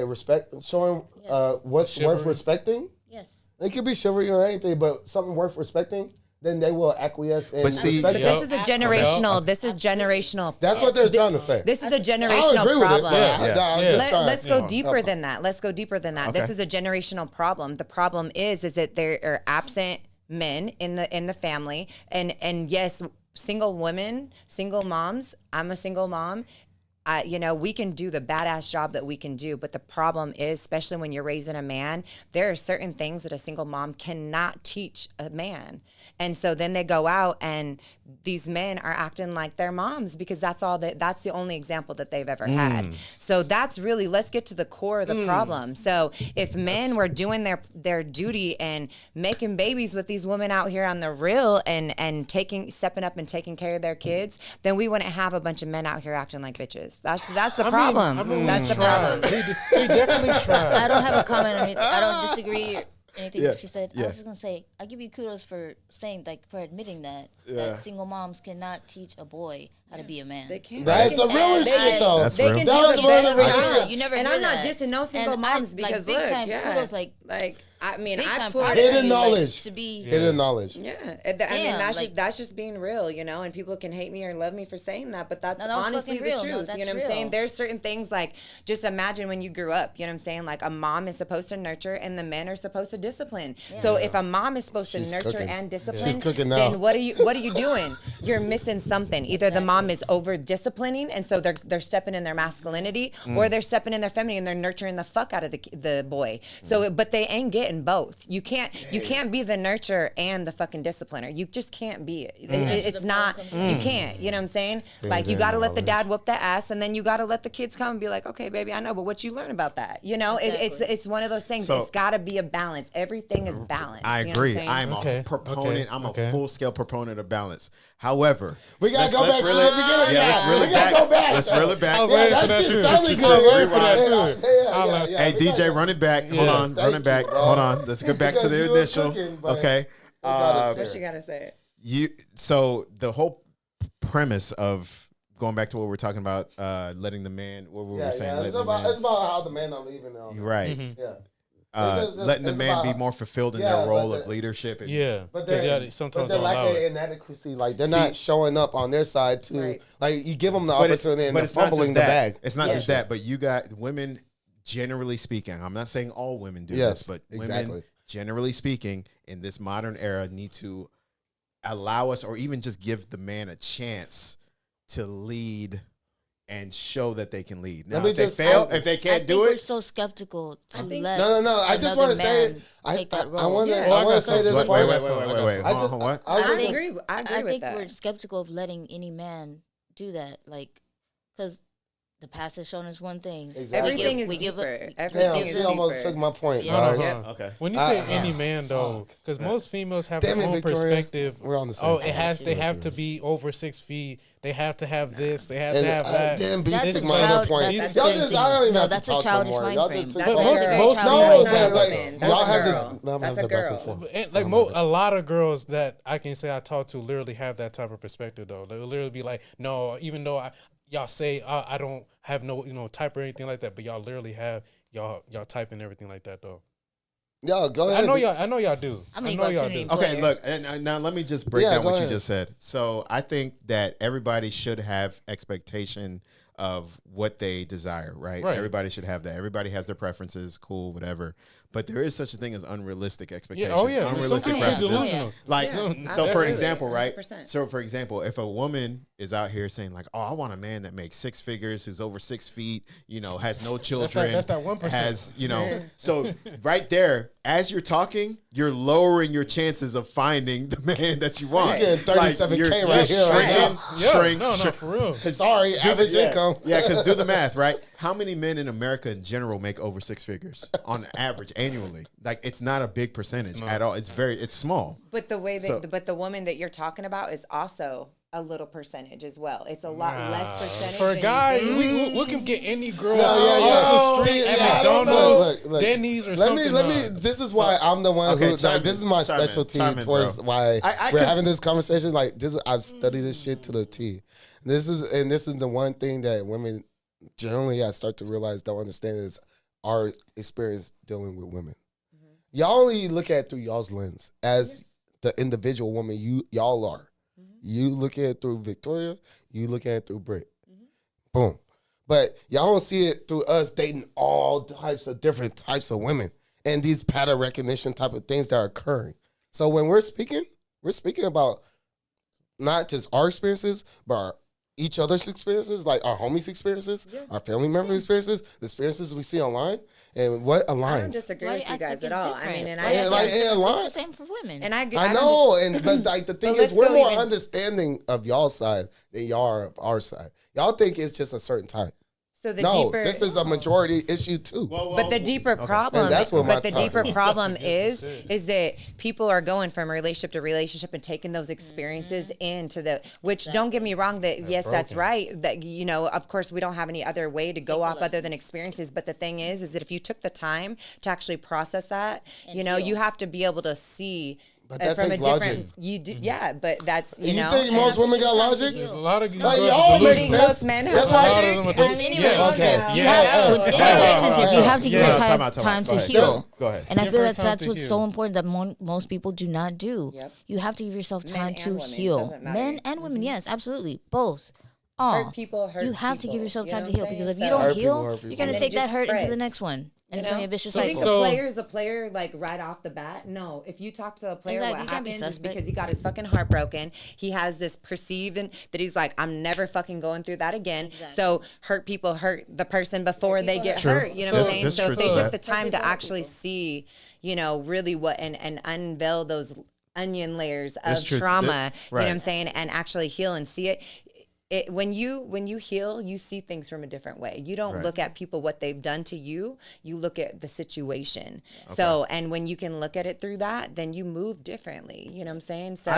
respect, showing what's worth Chivalry. respecting. Yes. It could be chivalry or anything, but something worth respecting, then they will acquiesce and But see- respect But it. this is a generational. This is generational. That's what they're trying to say. This is a I don't generational agree with it, problem. but Yeah. I'm Yeah. just trying. Let's go deeper than that. Let's go deeper than that. Okay. This is a generational problem. The problem is that there are absent men in the family, and yes, single women, single moms. I'm a single mom. We can do the badass job that we can do, but the problem is, especially when you're raising a man, there are certain things that a single mom cannot teach a man. And so then they go out and these men are acting like their moms because that's the only example that they've ever had. So that's really, let's get to the core of the problem. So if men were doing their duty and making babies with these women out here on the real and stepping up and taking care of their kids, then we wouldn't have a bunch of men out here acting like bitches. That's the problem. That's the problem. He definitely I tried. don't have a comment on it. I don't disagree or anything Yeah, that she said. I yeah. was just gonna say I give you kudos for saying for admitting that single moms cannot teach a boy how to be a man. They can't. That's the realest shit, though. That's They real. can That do was it one of the better. realest shit. You never And hear I'm not that. dissing no single And I, moms like, because big look, time kudos, I mean, big I time put proud Hidden of you, knowledge. to be. Hidden knowledge. Yeah, I mean Damn, that's just being real, and people can hate me or love me for saying that, but that's No, that was honestly fucking the real. No, truth. that's You know what I'm real. saying? There's certain things like just imagine when you grew up. You know what I'm saying? Like a mom is supposed to nurture and the men are supposed to discipline. So if a mom is supposed She's to nurture cooking. and discipline, She's cooking now. then what are you doing? You're missing something. Either the mom is over disciplining and so they're stepping in their masculinity, or they're stepping in their femininity and they're nurturing the fuck out of the boy. So but they ain't getting both. You can't be the nurturer and the fucking discipliner. You just can't be it. It's not. You can't. You know what I'm saying? Like you got to let the dad whoop the ass, and then you got to let the kids come and be like, okay, baby, I know, but what you learn about that? It's one of those things. So- It's got to be a balance. Everything is balanced. I You know what I'm agree. saying? I'm Okay, a proponent. okay, I'm okay. a full-scale proponent of balance. However, We gotta go let's back to really- the beginning. Yeah, let's reel We it gotta back. go back. Let's reel it back. I was Yeah, ready for that that shit too. sounded I was good. ready for that Yeah, too. yeah, Hey, we DJ, gotta- run it back. Hold Yeah. on, run it back. Thank you, bro. Hold on. Let's get back to Because the you was initial. cooking, but Okay. we gotta What say you got to say? So the whole premise of going back to what we're talking about, letting the man. What we were saying. It's letting the about man- how the men are leaving now. right. Yeah. Letting the it's man be about- more fulfilled in Yeah, their role but of leadership. And, Yeah, But because they're, yeah, sometimes but they're don't allow lacking it. inadequacy. Like they're See- not showing up on their side too. Right. Like you give them the But it's, opportunity and but they're it's not fumbling just the that. bag. It's not Yes. just that, but you got women, generally speaking, I'm not saying all women do Yes, this, but exactly. women, generally speaking, in this modern era, need to allow us or even just give the man a chance to lead and show that they can lead. Now, Let me if they just fail, say if they I can't think do we're it, so skeptical to think- let. No. I just want to say it. I take that I role. want to. Yeah. Oh, I I want got to say this. something. part. Wait. I Hold just- on, what? I was I just- agree. I agree with think that. we're skeptical of letting any man do that, like, because the past has shown us one thing. Exactly. Everything is we give deeper. a, Everything Damn, is she almost deeper. took my point. Yeah. bro. Hold on, Yeah. hold on. Okay. When you say yeah. any man though, because most females have Damn their it, own Victoria. perspective. We're on the same Oh, page. they have to be over 6 feet. they have to have this, they have And to have that. then B That's took a my other child- point. that's Y'all the same just, thing. I don't even No, have that's to a talk no childish more. mind Y'all frame. just That's took a most- girl. most- That's no, not it's a like, woman. y'all That's a have this. girl. No, I'm That's a having back and girl. forth. And like a lot of girls that I can say I talk to literally have that type of perspective though. They'll literally be like, no, even though y'all say I don't have no type or anything like that, but y'all literally have y'all type and everything like that though. Yo, go So ahead. I know y'all do. I'm I gonna know go y'all to do. the- Okay, player. look, and now let me just break Yeah, down go what ahead. you just said. So I think that everybody should have expectation of what they desire, right? Right. Everybody should have that. Everybody has their preferences, cool, whatever. But there is such a thing as unrealistic expectations. Yeah, oh yeah. I mean, some unrealistic people are preferences. delusional. Like, Yeah, so for absolutely, example, right? 100%. So for example, if a woman is out here saying like, "Oh, I want a man that makes 6 figures, who's over 6 feet, has no children, that's that 1%. has so right there, as you're talking, you're lowering your chances of finding the man that you want. You're getting 37K you're right here, right shrinking, now. Yeah, shrink, no, shrink. for real. Sorry, average income. Yeah, because do the math, right? How many men in America in general make over 6 figures on average annually? Like, it's not a big percentage at all. It's small. But the way that, So- but the woman that you're talking about is also a little percentage as well. It's a lot less percentage. For a than guy, you think. we can get any girl No, yeah, off yeah. the street See, at yeah, I don't McDonald's, know. Look, Denny's, or Let something. me. This is why I'm the one Okay, who. chime Like, this in. is my Chime in. specialty Chime in, towards bro. why I we're cause- having this conversation. Like this, I've studied this shit to the T. This is the one thing that women generally I start to realize don't understand is our experience dealing with women. Y'all only look at it through y'all's lens as the individual woman y'all are. You look at it through Victoria. You look at it through Britt. Boom. But y'all don't see it through us dating all types of different types of women and these pattern recognition type of things that are occurring. So when we're speaking about not just our experiences, but each other's experiences, like our homies' experiences, our family members' experiences, the experiences we see online, and what I don't aligns. disagree Why with do you guys think at it's all. I mean, different? and Why I, do you like, think it it's aligns. the same for women. and I agree. I don't know, but like the thing But is, let's we're go more even- understanding of y'all side than y'all are of our side. Y'all think it's just a certain type. So the No, deeper, this is a majority issue too. but the deeper problem, And that's what my but the talking deeper about. problem is that people are going from relationship to relationship and taking those experiences into the. Which don't get me wrong, that yes, that's right. That of course, we don't have any other way to go off other than experiences. But the thing is that if you took the time to actually process that, you have to be able to see. But that from takes a different, logic. you do, yeah. But that's You know. think most women got logic? There's a lot of Like, girls y'all are make think delusional. sense. most men That's have why. A lot of them are In any Yes. relationship, Okay. you Yes. have, within a relationship, you have to give Yeah. your Time out. time to Go ahead. heal. Go ahead. And I Give feel her that time that's to what's heal. so important that most people do not do. Yep. You have to give yourself Men time and to women, heal. doesn't matter. Men and women, yes, absolutely, both. Hurt people hurt you have to people, give yourself you time know to what heal I'm because if saying? you So- don't Hurt people heal, hurt you're people. gonna And take it that just hurt into the spreads. next one, and it's gonna be a vicious You think cycle. a player is a player like right off the bat? No. If you talk to a player, Exactly, what you can't be happens is suspect. because he got his fucking heart broken. He has this perceived and that he's like, I'm never fucking going through that again. So hurt people hurt the person before they get hurt. You know what I'm saying? That's So true if they to took that. the time to actually see, really what and unveil those onion layers That's of true. trauma, Right. you know what I'm saying, and actually heal and see it. When you heal, you see things from a different way. You don't Right. look at people what they've done to you. You look at the situation. So, and when you can look at it through that, then you move differently. You know what I'm saying? So,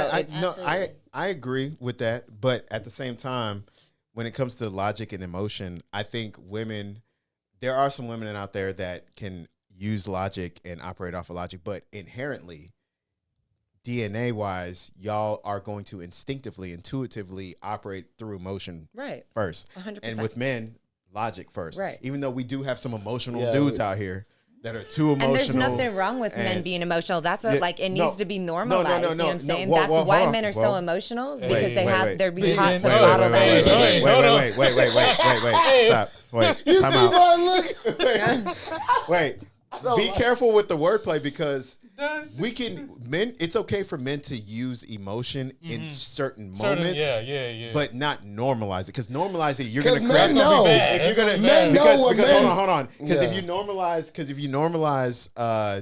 I agree with that, but at the same time, when it comes to logic and emotion, I think there are some women out there that can use logic and operate off of logic, but inherently, DNA wise, y'all are going to intuitively operate through emotion right. first. 100%. And with men, logic first. Right. Even though we do have some emotional Yeah, dudes out here that are too emotional. And there's nothing wrong with men and- being emotional. That's what Yeah, it needs to be normalized. no, You know what I'm no. saying? Whoa, That's whoa, why hold on. men are so Whoa. emotional Wait, because wait. they're being taught to Wait, bottle that shit. Wait. Stop. Wait. You Time see out. my look? Wait. Be careful with the wordplay because it's okay for men to use emotion in certain moments. Yeah. But not normalize it. Because normalize it, you're 'Cause gonna crash. men know. If you're gonna Men know because what because men- hold on. Because Yeah. if you normalize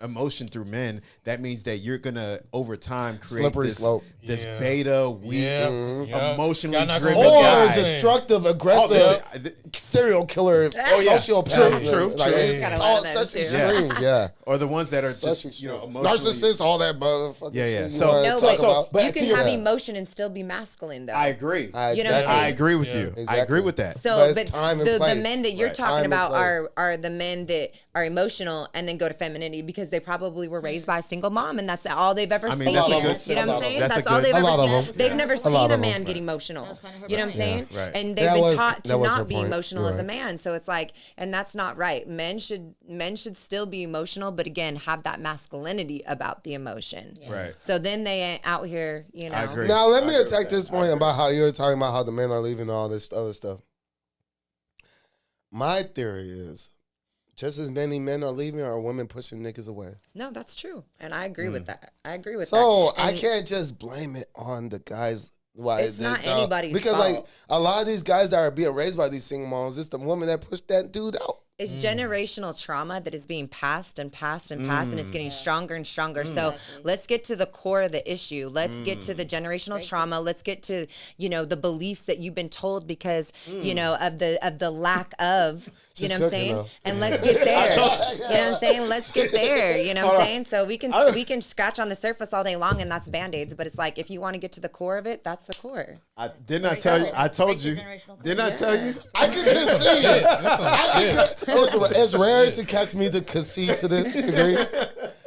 emotion through men, that means that you're gonna over time create Slippery this, slope. this Yeah. beta, weak, Yeah. emotionally Y'all not driven gonna Or Yeah. guy. destructive, Oh, aggressive listen, serial killer, sociopath. True. It's Got a lot all of them, such too. extreme. Yeah. or the ones that are Such just extreme. emotionally. Narcissists, all that motherfucker. Yeah, yeah. shit you So- wanna No, talk but about. but you can to have your- emotion and still be masculine, though. I agree. You know what I'm I saying? agree with Yeah. you. I Exactly. agree with that. So, But but it's time and the place. men that you're Right. talking Time and about place. are the men that are emotional and then go to femininity because they probably were raised by a single mom and that's all they've ever mean, seen. that's a You know good- what I'm saying? that's a That's all good- they've A ever lot of seen. them. They've Yeah. never A seen lot a of man them. get emotional. That was kind of her You know what I'm point. saying? Yeah, right. And they've That been was- taught to that was her not be point. emotional You're as a right. man. So it's like, and that's not right. Men should still be emotional, but again, have that masculinity about the emotion. Right. So then they ain't out here, you know. I agree. Now let me I agree attack with this that. point about how you were talking about how the men are leaving and all this other stuff. My theory is just as many men are leaving or women pushing niggas away. No, that's true, and I agree with that. I agree with So that. I And can't just blame it on the guys. Why It's not anybody's because fault. like a lot of these guys that are being raised by these single moms, it's the woman that pushed that dude out. It's generational trauma that is being passed and passed and passed, and it's getting stronger and stronger. So let's get to the core of the issue. Let's get to the generational trauma. Let's get to the beliefs that you've been told because of the lack of. You She's know what I'm cooking, saying? though. And let's get there. You know what I'm saying? Let's get there. You know what I'm saying? So we can scratch on the surface all day long, and that's band-aids. But it's like if you want to get to the core of it, that's the core. I did not tell you. I told Break the you. generational Didn't I tell you? I can just see. That's some shit. It's rare to catch me to concede to this degree,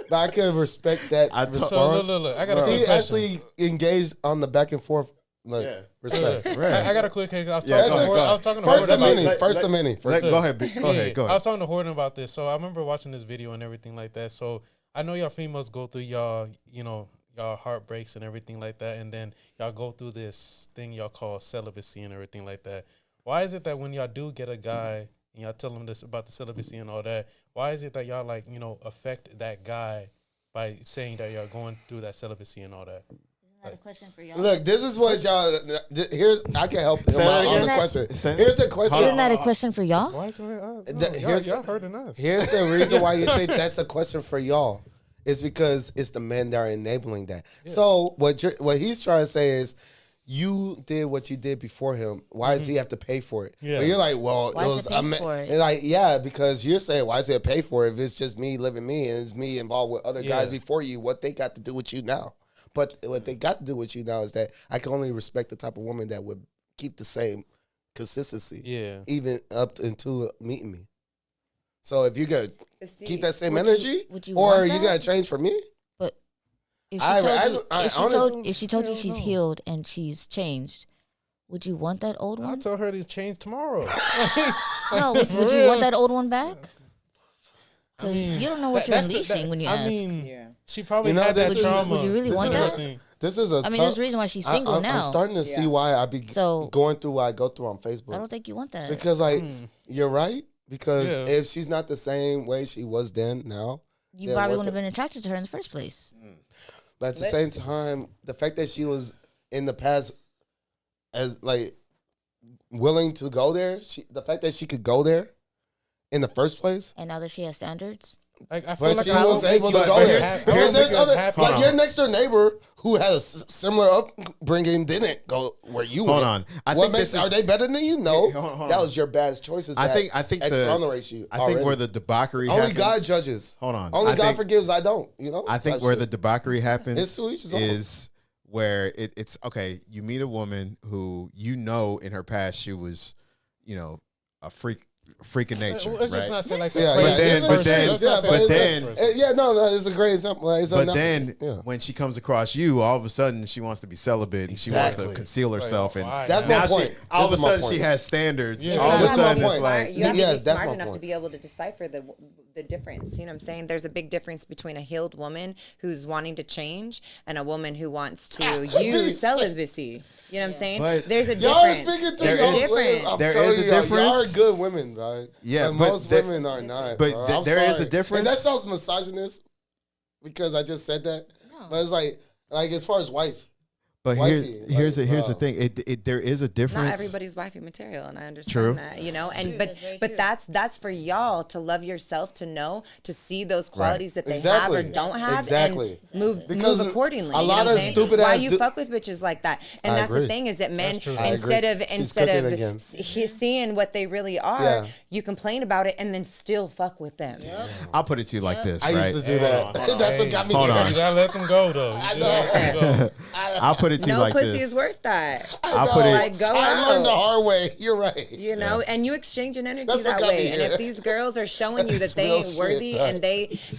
but I can respect that response. So look, I got a She quick question. actually engaged on the back and forth. Like, Yeah. respect. I got a quick. I was Yeah, talking, go ahead, to, go I was talking to First the Horton about mini. this. First the mini. First Go ahead. Go ahead. Go I ahead. was talking to Horton about this. So I remember watching this video and everything like that. So I know y'all females go through y'all heartbreaks and everything like that, and then y'all go through this thing y'all call celibacy and everything like that. Why is it that when y'all do get a guy and y'all tell him this about the celibacy and all that, why is it that y'all affect that guy by saying that y'all going through that celibacy and all that? Isn't that a question for y'all? Look, this is what y'all. Here's I can help him Say out that on the again. question. Say- Here's the question. Isn't that a question for y'all? Why is it? No, Here's- y'all hurting us. Here's the reason why you think that's a question for y'all. It's because it's the men that are enabling that. So what he's trying to say is, you did what you did before him. Why does he have to pay for it? Yeah. But you're like, well, Why it does was it pay for it? and like, yeah, because you're saying, why does it pay for it if it's just me living me and it's me involved with other guys Yeah. before you? What they got to do with you now? But what they got to do with you now is that I can only respect the type of woman that would keep the same consistency, Yeah. even up into meeting me. So if you could See, keep that same would you- energy, would you or want are you that? gonna change for me? But if she I- told I- you, I if she honestly- told, if she told you she's healed and she's changed, would you want that old I'll one? tell her to change tomorrow. No, would you real. want that old one back? Because mean, you don't know what you're unleashing when you I ask. mean, she probably You know, had that would you- trauma. would you really want That's that? the thing. This is a. I mean, there's a reason why she's single I'm now. starting to see why I be So- going through what I go through on I Facebook don't think you want that. because, like, you're right. Because Yeah. if she's not the same way she was then, now, You then probably what's wouldn't have the- been attracted to her in the first place. but at the same time, the fact that she was in the past as like willing to go there, the fact that she could go there in the first place. And now that she has standards, Like, I feel But like she I was don't able think to you go was there. happy- I Because don't there's think you was other, happy. like Hold your on. next door neighbor who has similar upbringing didn't go where you Hold went. on. I What think makes, this is- are they better than you? No. Yeah, hold That on. was your bad choices. I that think exonerates you. I think already. where the debauchery only happens, God judges. Hold on. Only I God think- forgives. I don't. You know. I think type where shit. the debauchery happens It's to each his own. is where it's okay. You meet a woman who in her past she was, a freak of nature, Let's just right? not say like that. Yeah, But yeah. then- It's then- let's not say but like then- that. Yeah, no, it's a great example. Like, it's But enough- then yeah. when she comes across you, all of a sudden she wants to be celibate and she wants to Exactly. conceal herself, and Why? That's now my point. all of This a is my sudden she point. has standards. Yeah. All of a This is my sudden it's point. like You have Yes, to be that's smart my enough point. to be able to decipher the difference. You know what I'm saying? There's a big difference between a healed woman who's wanting to change and a woman who wants to use celibacy. You know what I'm saying? But There's a Y'all are difference. speaking to There y'all. is- difference. I'm there telling is a you, y'all are difference. good women, right? Yeah, but but most there- women are not. but bro. th- I'm there is a sorry. difference. And that sounds misogynist because I just said that. But it's like as far as wife, But wifey. here's Like, the wow. thing. There is a difference. Not everybody's wifey material, and I understand True. that, you know. And True, but that's very but true. that's for y'all to love yourself, to know, to see those qualities that they Exactly. have or don't have, Exactly. and move Because accordingly. a you lot know what of I'm saying? stupid Why ass you du- fuck with bitches like that? And I that's agree. the thing, is that men, That's true. I instead agree. of She's cooking again. seeing what they really are, Yeah. you complain about it and then still fuck with them. I'll put it to you like this, I right? used to do that. That's what got me Hold here. on. You gotta let them go though. You just gotta let them go. I'll put it to you No like pussy this. is worth that. I'll put it. Like, go I learned the out. hard way. You're right. You know, and you exchange an energy That's what that got me way. And here. if these girls are showing you That's that they real ain't shit, worthy, dog.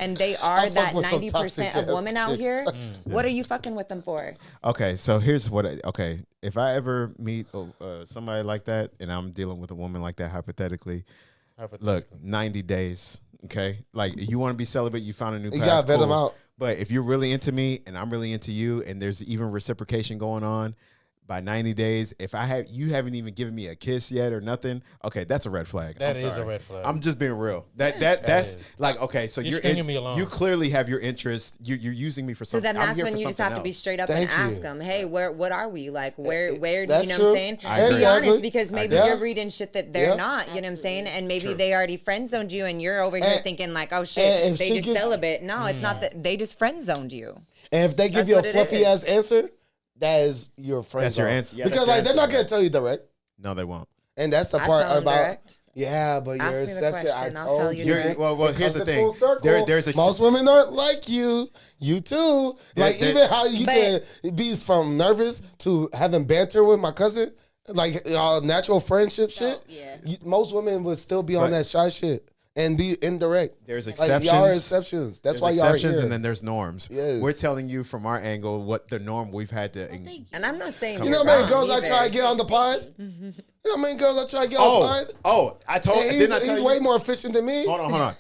and they are I fuck that with some 90% toxic of ass women out chicks. here, what are you fucking with them for? Okay, so here's what. Okay, if I ever meet somebody like that, and I'm dealing with a woman like that, hypothetically, look, 90 days. Okay, like you want to be celibate, you found a new path. You gotta vet them out. But if you're really into me and I'm really into you, and there's even reciprocation going on, by 90 days, if you haven't even given me a kiss yet or nothing, okay, that's a red flag. That I'm is sorry. a red flag. I'm just being real. That's is. like, okay, so You're you're stringing me along. You clearly have your interest. You're using me for So something. then I'm that's here when for you just something have to be else. straight up Thank and you. ask them, hey, what are we? Like, where do you That's know true. what I'm saying? I agree. Be honest, Exactly. because maybe Yeah. you're reading shit that they're Yeah. not, you know what I'm saying? And maybe True. they already friend zoned you and you're over here And- thinking like, oh and shit, if they she just gives- celibate. No, it's not that, they just friend zoned you. And if they give That's you a what it fluffy is. ass answer, that is your friend. That's your zone. answer. Yeah, because that's your like they're answer, not gonna right. tell you direct. No, they won't. And that's the I part sound about direct. yeah, but Ask your me the reception. I question, I'll told tell you you. direct. Well, It here's comes the to thing. full circle. There's a Most women aren't like you. You too. Like there- even how you But- can be from nervous to having banter with my cousin, like natural friendship shit. yeah. Most women would still be on But- that shy shit and be indirect. There's Like exceptions. y'all are exceptions. That's There's why y'all are exceptions, here. and then there's norms. Yes. We're telling you from our angle what the norm we've had to. Thank you. And I'm not saying you you're know how many wrong girls I either. try to get on the pod? You know how many girls I try to get on the pod? I told. And Didn't I tell he's you? way more efficient than me. Hold on.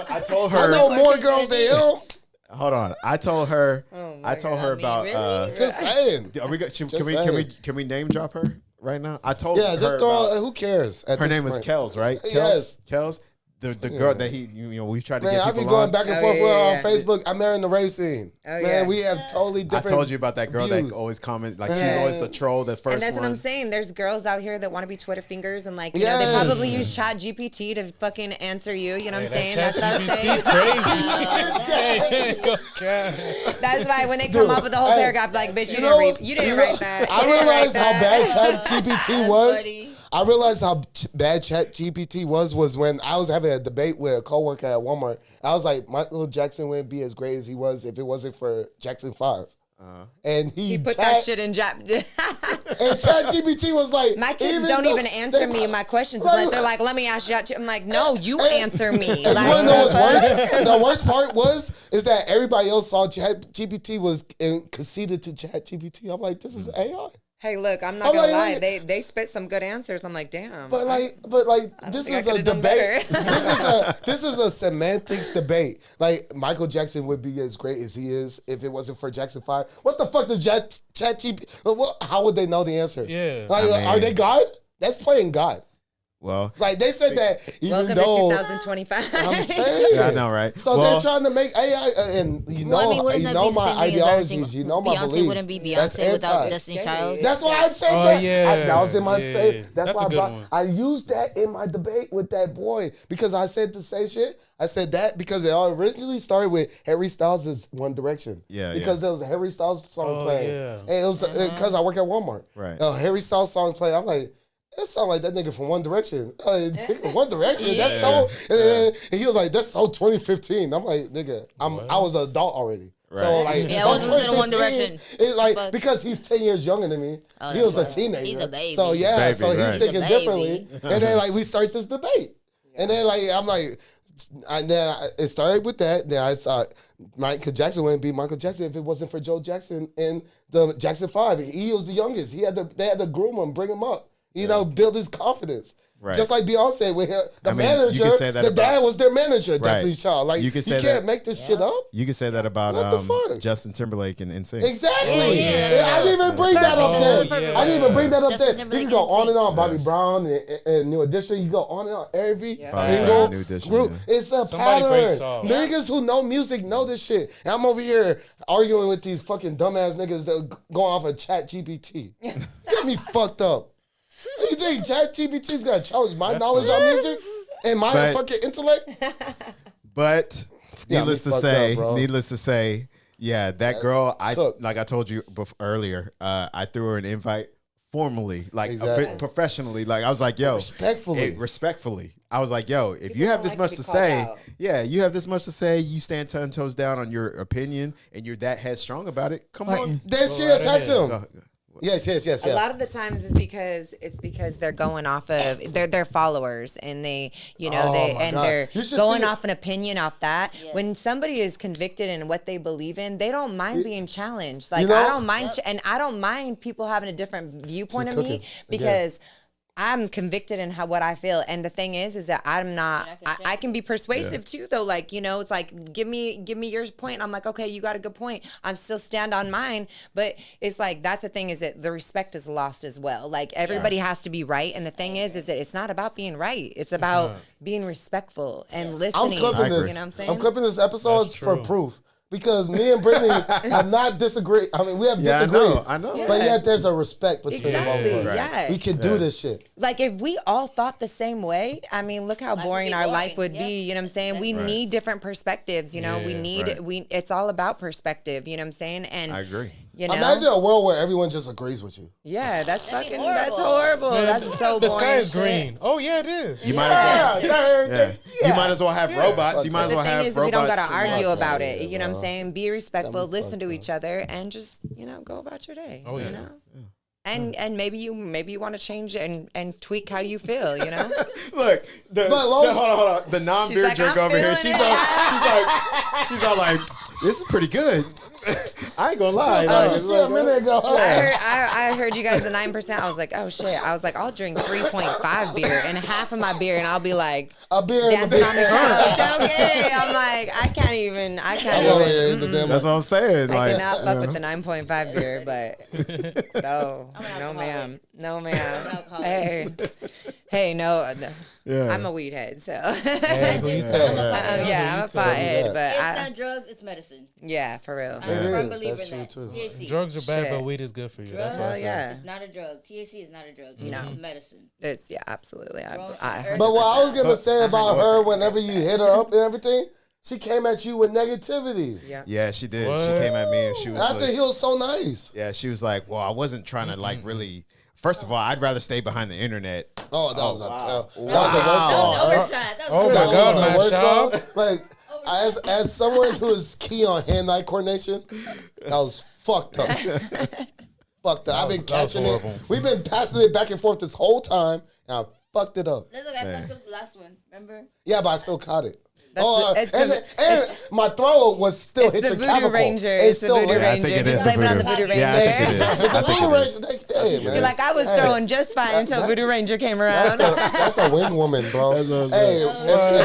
I told her. I know more girls than him. Hold on. I told her. my I told her I mean, about. really? Just saying. Are we? Just Can we name drop her right now? I told Yeah, her. just throw. about- Who cares? at her this name is point? Kels, right? Yes. Kels. The girl that we've tried to Man, get I people be going on. back and Oh, forth yeah, with her yeah, on yeah. Facebook. I met her in the racing. Oh, Man, yeah. we have totally I different. told you about that girl views. that always comments like she's Man. always the troll, the first And that's one. what I'm saying. There's girls out here that want to be Twitter fingers and like, you know, they Yes. probably use Chat GPT to fucking answer you. You know what I'm saying? That That's what I'm ChatGPT saying. crazy. Go, God. That's why when they come up with the whole hey, paragraph, like, bitch, you know- didn't write that. I You didn't write realized how that. bad ChatGPT was. funny. I realized how bad ChatGPT was when I was having a debate with a coworker at Walmart. I was like, Michael Jackson wouldn't be as great as he was if it wasn't for Jackson 5. And He put that shit in Jap. And ChatGPT was like, My kids don't even answer me my questions. Like- They're like, let me ask you. I'm like, no, you answer me. And you Like, wanna know what's the fuck? worse? The worst part is that everybody else saw ChatGPT was conceded to ChatGPT. I'm like, this is AI. Hey, look, I'm not I'm gonna like, lie. They spit some good answers. I'm like, damn. But this think I is a could've done debate. better. this is a semantics debate. Like Michael Jackson would be as great as he is if it wasn't for Jackson 5. What the fuck does ChatGPT? How would they know the answer? Yeah. Like, I mean- are they God? That's playing God. Well, Like they said that even Welcome to though 2025. I'm saying, yeah, I know, right? So Well, they're trying to make AI, and you know, Well, I mean, wouldn't you that know be the my same thing as ideologies, everything- you know my Beyonce beliefs. wouldn't be That's Beyonce without anti. Destiny Child. That's why I said Oh, that. yeah. That was in my Yeah. say. That's That's why a I good brought. one. I used that in my debate with that boy because I said the same shit. I said that because it all originally started with Harry Styles' One Direction. Yeah, Because there was a Harry Styles song Oh, playing, yeah. and it was because I work at Walmart. Right. Harry Styles song playing. I'm like. That sound like that nigga from One Direction. Nigga, One Direction. That's so. And he was like, "That's so 2015." I'm like, "Nigga, I was an adult already." So Right. like, Yeah, I so was listening to One 2015, Direction. It's like Fuck. because he's 10 years younger than me. Oh, He that's was a why. teenager. He's a baby. So yeah, Baby, so he's right. thinking He's a baby. differently. And then like we start this debate, and then like I'm like, and then it started with that. Then I thought Michael Jackson wouldn't be Michael Jackson if it wasn't for Joe Jackson and the Jackson 5. He was the youngest. They had to groom him, bring him up. You know, build his confidence. Right. Just like Beyonce with her, the I mean, you manager, could say that the about- dad was their manager, Right. Destiny's Child. Like, You could say can't that- make this shit up. You could say that about What the fuck? Justin Timberlake and NSYNC. Exactly. Yeah. I didn't even bring that up Oh, there. yeah. I didn't even bring that up Justin there. You Timberlake can go and on and NSYNC. on. Bobby Brown and New Edition. You go on and on. Every Probably single New Edition, group. yeah. It's a Somebody pattern. breaks off. Niggas who know music know this shit. And I'm over here arguing with these fucking dumbass niggas that go off of Chat GPT. Get me fucked up. You think Chat GPT's gonna challenge my knowledge on music and my But- fucking intellect? But Yeah, needless me to fucked say, up, bro. yeah, that girl. cooked. Like I told you earlier. I threw her an invite formally, like Exactly. professionally. Like I was like, yo, Respectfully. respectfully. I was like, yo, if you People have don't this like much to to be called say, out. yeah, you have this much to say. You stand 10 toes down on your opinion, and you're that headstrong about it. Come on, Then she right attacks ahead. him. Go- Yes. A lot of the times it's because they're going off of their followers and they Oh my God. they're You should going see it. off an opinion off that. Yes. When somebody is convicted in what they believe in, they don't mind being challenged. Like You know- I don't mind, and I don't mind people having a different viewpoint She's of cooking. me because. I'm convicted in what I feel, and the thing is that I'm not. I can be persuasive too, though. Like it's like give me your point. I'm like, okay, you got a good point. I'm still stand on mine, but it's like that's the thing is that the respect is lost as well. Like everybody has to be right, and the thing is that it's not about being right. It's about being respectful and I'm listening. clipping this. You know what I'm saying? I'm clipping this episode That's for true. proof. Because me and Brittany have not disagreed. I mean, we have Yeah, disagreed. I know. But Yeah. yet there's a respect between both Exactly. of us. Yeah. We can do this shit. Like if we all thought the same way, I mean, look how Life would boring be our boring, life would yeah. be. You know what I'm saying? We need different perspectives. You know, we Yeah, need right. it's all about perspective. You know what I'm saying? And I agree. You know, Imagine a world where everyone just agrees with you. yeah, that's That'd be fucking that's horrible. horrible. That's so The boring sky is shit. green. Oh yeah, it is. You might as well. Yeah. Yeah. You might as well have robots. You might as The well thing have is, we robots. don't gotta argue Fuck about yeah, it. You know what bro. I'm saying? Be respectful, Got me listen to fucked each other, and just go about your day. Oh, you yeah. know? And maybe you want to change and tweak how you feel. You know? Look, But long- hold on. The non-beer She's like, jerk I'm over here. feeling She's all like, this is pretty good. I ain't gonna lie. Oh, Like, it's shit, like, a minute ago. I heard you guys the 9%. I was like, oh shit. I was like, I'll drink 3.5 beer and half of my beer, and I'll be like A beer in the dancing big on the couch. Okay, I'm like, I can't even. That's what I'm saying. I Like, cannot fuck with the 9.5 beer, but no, I'm an no, alcoholic. ma'am, no, an ma'am. alcoholic. Hey, no, Yeah. I'm a weed head, so Hey, who you telling? yeah, I'm a that. pothead, but It's not drugs, it's medicine. yeah, for real. I'm It a firm is. believer That's in that. true, too. THC. Drugs are bad, Shit. but weed is good for you. That's Drugs what I Hell say. yeah. It's not a drug. THC is not a drug. No. It's medicine. It's absolutely. Bro, I heard But what I was gonna But- say about her, 100%. whenever you hit her up and everything, she came at you with negativity. Yeah. Yeah, she did. She What? came at me and she was After like, he was so nice. yeah, she was like, well, I wasn't trying to like really. First of all, I'd rather stay behind the internet. Oh, that was a tell. That was a Wow. worst That was call. an overshot. That was Oh, a my That overshot. God, was the man, worst Shaw. call. Like, as someone who is key on hand-eye coordination, that was fucked up. Fucked up. I've been That was catching it. horrible. We've been passing it back and forth this whole time, and I fucked it up. That's okay. I fucked up the last one. Remember? Yeah, but I still caught it. That's And my throat was still It's hit the your Voodoo clavicle. Ranger. It It's the still Voodoo hit. Yeah, I Ranger. think it is Just the blame it on the Voodoo. Voodoo Ranger. Yeah, I think it is. It's the I think Voodoo it Ranger. is. Hey, man. You're like, I was Hey. throwing just fine until Voodoo Ranger came around. That's a wing woman, bro. That's what I'm Hey, saying.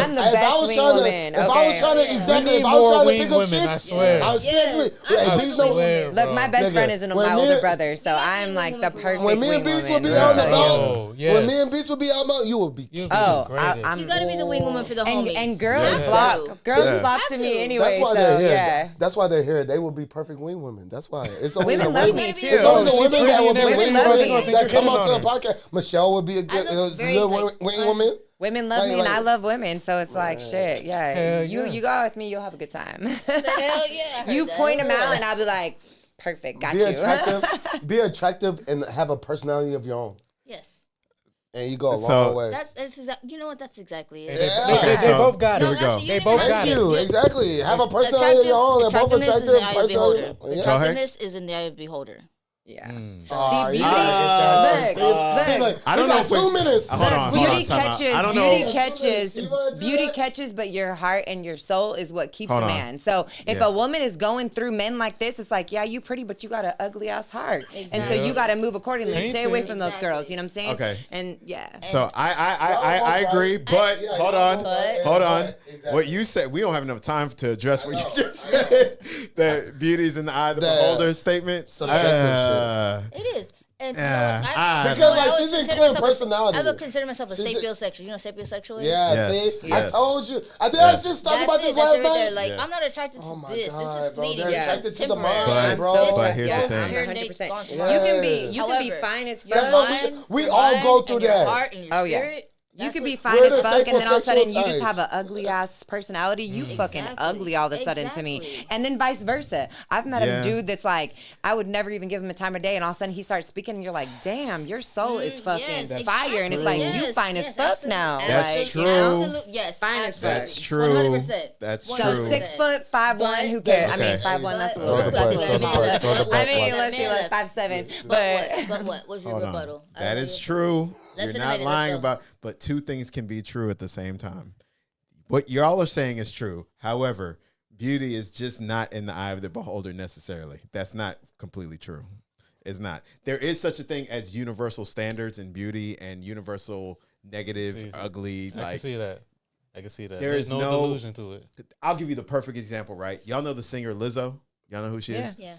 I'm the best wing woman, if I was okay? trying to We exactly, need if I was more trying to wing pick up women, I chicks, swear. I was Yes. seriously. I Hey, I Beast don't. swear, Look, bro. my best Nigga, friend is my when me older and- brother, so I'm like the perfect When me wing and Beast woman. would be Let me out and tell you. about, Oh, yes. when me and Beast would be out and about, you would be. You'd be Oh, the greatest. I'm You gotta be the wing woman for the homies. and girls Yeah. flock. Girls Yeah. flock to me Have to. anyway. That's why so they're here. yeah. That's why they're here. They will be perfect wing women. That's why. It's only Women the love women. me too. It's only the She women that pretty will and be everything, wing love women me. They think that you're come hitting onto on the her. podcast. Michelle would be a good, I look very, good like, wing woman. Women love me, Like- and I love women, so it's like shit. Yeah, Hell you yeah. you go out with me, you'll have a good time. Hell yeah. I heard you that. point them out, and I'll be like, perfect, got Be you. attractive. Be attractive and have a personality of your own, Yes. and you go a So- long way. That's exactly. You know what? That's exactly it. They, Yeah. they So, both got here it. we go. actually, They you both didn't got Thank it. you. Exactly. Have a personality of your own. They're both Attractiveness is attractive. in the eye of the beholder. Personality. Yeah. Attractiveness is in the eye of the beholder. Yeah. Oh, See, yeah. beauty. Look. See, like, I don't we know got if we- 2 minutes. Hold on, Beauty time out. catches. I don't Beauty know. catches. You wanna do Beauty that? catches, but your heart and your soul is what keeps Hold a on. man. So if Yeah. a woman is going through men like this, it's like, yeah, you pretty, but you got an ugly ass heart, and so Exactly. you got to move accordingly. Tainted. Stay away from those Exactly. girls. You know what I'm saying? Okay. And yeah. So I agree, but Yeah, hold yeah, on, but- hold on. Exactly. What you said, we don't have enough time to address what you just said. That beauty's in the eye of the beholder statement. Subjective It is. And I Because don't like I would she's in consider clear myself personality. I would consider myself a She's a- sapiosexual. You know what sapiosexual is? Yeah, Yes, see, yes. I told you. I think Yes. I just talked That's about it. this That's last it right there. night. Like, Yeah. I'm not attracted to Oh my this. God, This is bro. fleeting. They're This is attracted to the temporary. mind, But- bro. but here's the Your thing. hair 100%. gone You tomorrow. can be However, fine as your fuck. That's what mind, we your all mind, go through and your that. heart and your Oh, yeah. spirit, You that's could be what- fine We're as the fuck, and then all of a sudden you sapiosexual just have an types. ugly ass personality. You fucking Exactly. ugly all of a sudden to me. Exactly. And then vice versa. I've met Yeah. a dude that's like, I would never even give him a time of day, and all of a sudden he starts speaking, and you're like, damn, your soul is fucking yes, fire, and it's like exactly. you Yes, fine as yes, fuck absolutely. now. That's like, true. You know? Absolutely, yes. Fine as absolutely. fuck. That's true. 100%. That's So true. 6'5'1", who cares? I Okay. mean 5'1", that's a But- little Throw the bit. butt, but- throw the butt, throw the butt. I mean, but- let's see, like 5'7", But what? What's your Hold on. rebuttal? That is true. Let's You're innovate not it. lying Let's go. about, but two things can be true at the same time. What y'all are saying is true. However, beauty is just not in the eye of the beholder necessarily. That's not completely true. It's not. There is such a thing as universal standards in beauty and universal negative, See, ugly. I can Like, see that. I can see that. There There's is no no- delusion to it. I'll give you the perfect example, right? Y'all know the singer Lizzo? Y'all know who she is? Yeah.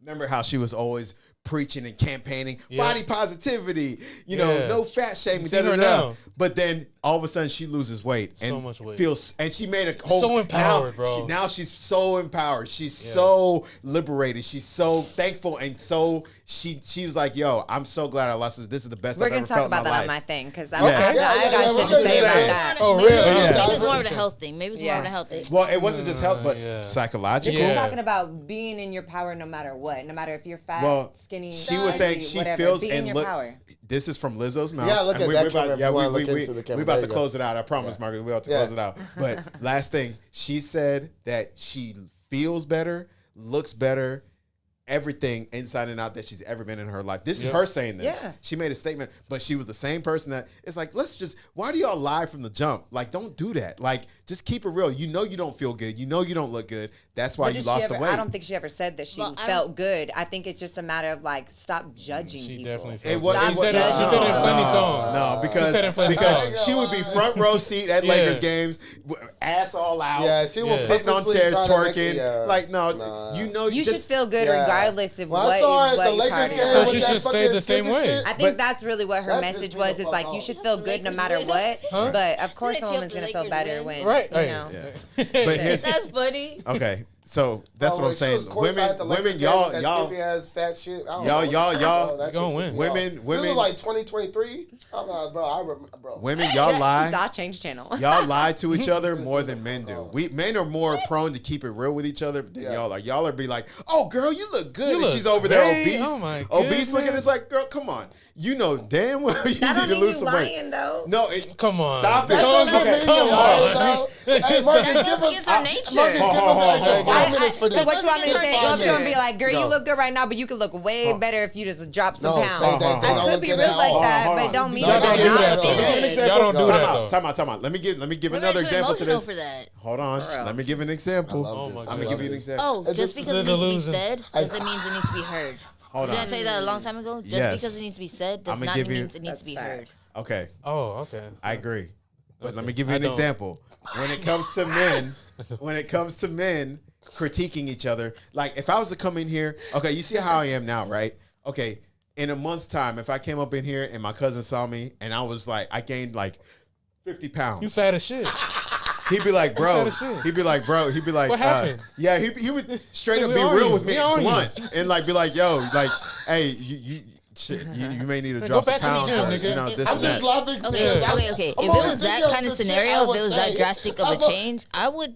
Remember how she was always preaching and campaigning Yeah. body positivity, you know, Yeah. no fat shaming, You see her da-da-da. now. But then all of a sudden she loses weight and So much weight. feels, and she made a whole So empowered, now, bro. now she's so empowered. She's Yeah. so liberated. She's so thankful, and so she was like, "Yo, I'm so glad I lost this. This is the best We're I've gonna ever talk felt about in my that life." on my thing because Yeah. I Yeah, got yeah, shit to we're say gonna about say that. Oh, Maybe really? Maybe it's Yeah. more of a health thing. Maybe it's more of a health thing. Well, it wasn't just health, but Yeah. psychological. This is Yeah. talking about being in your power no matter what, no matter if you're fat, Well, skinny. she was saying ugly, she whatever. feels Be in and your look. power. This is from Lizzo's mouth. Yeah, look And at we- that we about- camera if yeah, you wanna we look into the camera. we about There to you go. close it out. I promise, Margaret. We're about to Yeah. close it out. But last thing, she said that she feels better, looks better, everything inside and out that she's ever been in her life. This is Yep. her saying this. Yeah. She made a statement, but she was the same person that it's like, why do y'all lie from the jump? Like, don't do that. Like, just keep it real. You know you don't feel good. You know you don't look good. That's why What you did lost she the ever, weight. I don't think she ever said that she Well, I felt good. I think it's just a matter of like stop judging She people. definitely It felt was, it. Stop She said it. She said it in plenty songs. No, She said it in plenty because songs. she would be front row seat at Yeah. Lakers games, ass all out. Yeah, she was Yeah. sitting on purposely chairs trying to make twerking. it, yeah. Like, no, Nah. you know, You should just feel good Yeah. regardless of When what, I saw her at what the you Lakers part game of. So with she that should stay fucking the same skipping way. shit, I think But- that's really what her That message pissed me was. the Is fuck like off. you should feel The good no Lakers matter win. what. Huh? But of course, Let's a see woman's if the gonna feel Lakers better win. when Right. you Hey. know. But here's That's funny. okay. So that's Oh, what I'm she was saying. courtside at the Lakers Women, game y'all, with that y'all, skimpy ass fat shit. I don't y'all, know. y'all, y'all, That gonna shit win. pissed me Women- off. women- This was like 2023. I'm like, bro, I remember, bro. women, y'all lie. I'll change channel. Y'all lie to each other more than men do. We men are more prone to keep it real with each other than Yeah. y'all are. Y'all are be like, "Oh, girl, you look good," You and look she's over there great. obese, Oh, my obese looking. goodness. It's like, girl, come on. You know damn well you That need don't to mean lose you some weight. lying though. No, it, Come on. Stop That that. doesn't Okay, mean come you're lying, on. though. Hey, Marcus, That give goes us. against our nature. Marcus, give us Hold extra on. 5 minutes for this. So what you want me to That's say? what Go I'm up to her and be saying. like, "Girl, you No. look good right now, but you could look way better if you just drop some No, pounds." say that. They Hold don't on. I could look be good real at like all. that, Hold but on. don't mean Y'all that don't they're do not that, though. looking Let me give an good. example. Y'all don't do time that, out. though. Time out. Let me give We're another actually example to emotional this. for that. Hold on. For real. Let me give an example. I love Oh this. my I'm God. gonna give you an example. Oh, It's just just because it the needs to be delusion. said doesn't mean it needs to be heard. Hold Didn't I on. tell you that a long time ago? Just Yes. because it needs to be said does I'ma not give mean you- it needs to be heard. Okay. Oh, okay. I agree. But let me Okay. give you I an don't. example. When it comes to men critiquing each other, like if I was to come in here, okay, you see how I am now, right? Okay, in a month's time, if I came up in here and my cousin saw me and I was like, I gained like 50 pounds. You fat as shit. He'd be like, bro. fat as shit. He'd be like, bro. He'd be like, What happened? Yeah, he would straight up We be on real you. with me, We on you. blunt, and like be like, yo, like, hey, you may need to Go drop some back to the pounds, gym, or, nigga. you know, this I'm and just that. laughing. Okay, Yeah. okay. I'm If it only was that thinking of kind of the shit scenario, I if would it was say. that drastic of I'm a change, I would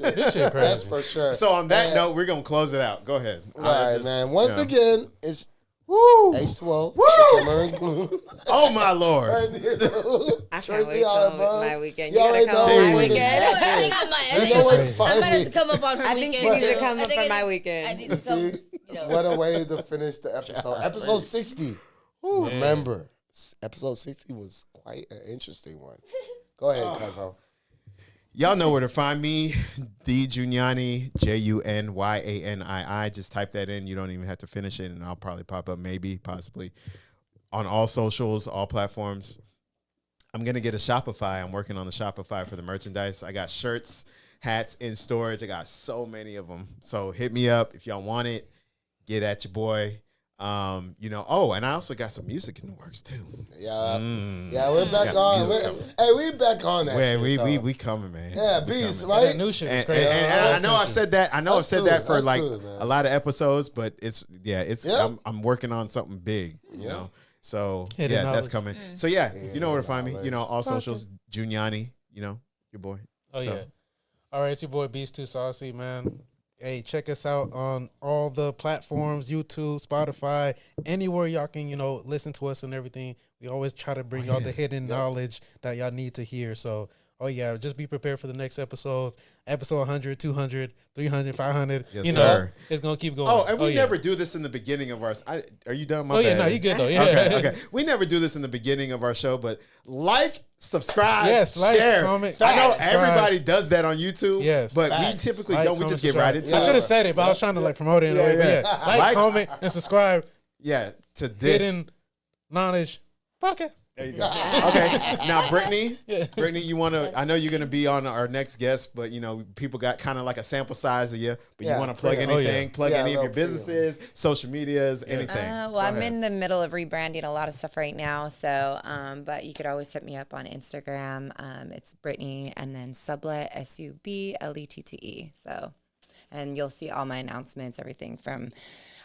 shit. This shit crazy. That's for sure. So on that And- note, we're gonna close it out. Go ahead. All right, Just, man. Once you know. again, it's Woo! H2O. Woo! Oh my lord. I can't wait till my weekend. You You already gonna know come on my when weekend? I got my. I You think know where to I find might have me. to come up on her I think weekend. she needs to too. come I up think for my I weekend. need to come. See, You know. what a way to finish the episode. Episode 60. Remember, episode 60 was quite an interesting one. Go ahead, Cuzzo. Y'all know where to find me, the Junyani, JUNYANII. Just type that in. You don't even have to finish it, and I'll probably pop up, maybe, possibly, on all socials, all platforms. I'm going to get a Shopify. I'm working on the Shopify for the merchandise. I got shirts, hats in storage. I got so many of them. So hit me up if y'all want it. Get at your boy. And I also got some music in the works too. Yeah, we're back on. We back on that. Man, shit, we coming, man. Yeah, beast, right? That new shit is And, crazy. and I know I've said that. I know I've said that for That's like good, man. a lot of episodes, but it's. Yeah. I'm working on something big. You know, so Hidden that's knowledge. coming. So you know where to find me. knowledge. You know, all socials. Junyani. You know, your boy. Oh, So- yeah. All right, it's your boy Beast Too Saucy, man. Hey, check us out on all the platforms, YouTube, Spotify, anywhere y'all can, listen to us and everything. We always try to bring y'all the hidden knowledge that y'all need to hear. So, just be prepared for the next episodes. Episode 100, 200, 300, 500. Yes, you sir. know, it's going to keep going. Oh, and we yeah. never do this in the beginning of our. Are you done? My Oh, yeah, bad. no, you good, though. Yeah. Okay. We never do this in the beginning of our show, but subscribe, Yes, like, share. comment, I know subscribe. everybody does that on YouTube. Yes. but Facts. we typically Like, don't. We comment, just get subscribe. right into I it. should have said it, but I was trying to promote it in a way. Yeah. But like, comment, and subscribe. Yeah, to this. Hidden Knowledge Podcast. There you go. Okay, now Brittney, Yeah. Brittney, you want to? I know you're going to be on our next guest, but people got kind of like a sample size of you. But you Yeah, want to plug pre-on. anything? Oh, yeah. Plug Yeah, any of no, your businesses, social medias, anything. Well, Go I'm ahead. in the middle of rebranding a lot of stuff right now. So, but you could always hit me up on Instagram. It's Brittney and then Sublet, SUBLETTE. So, and you'll see all my announcements, everything from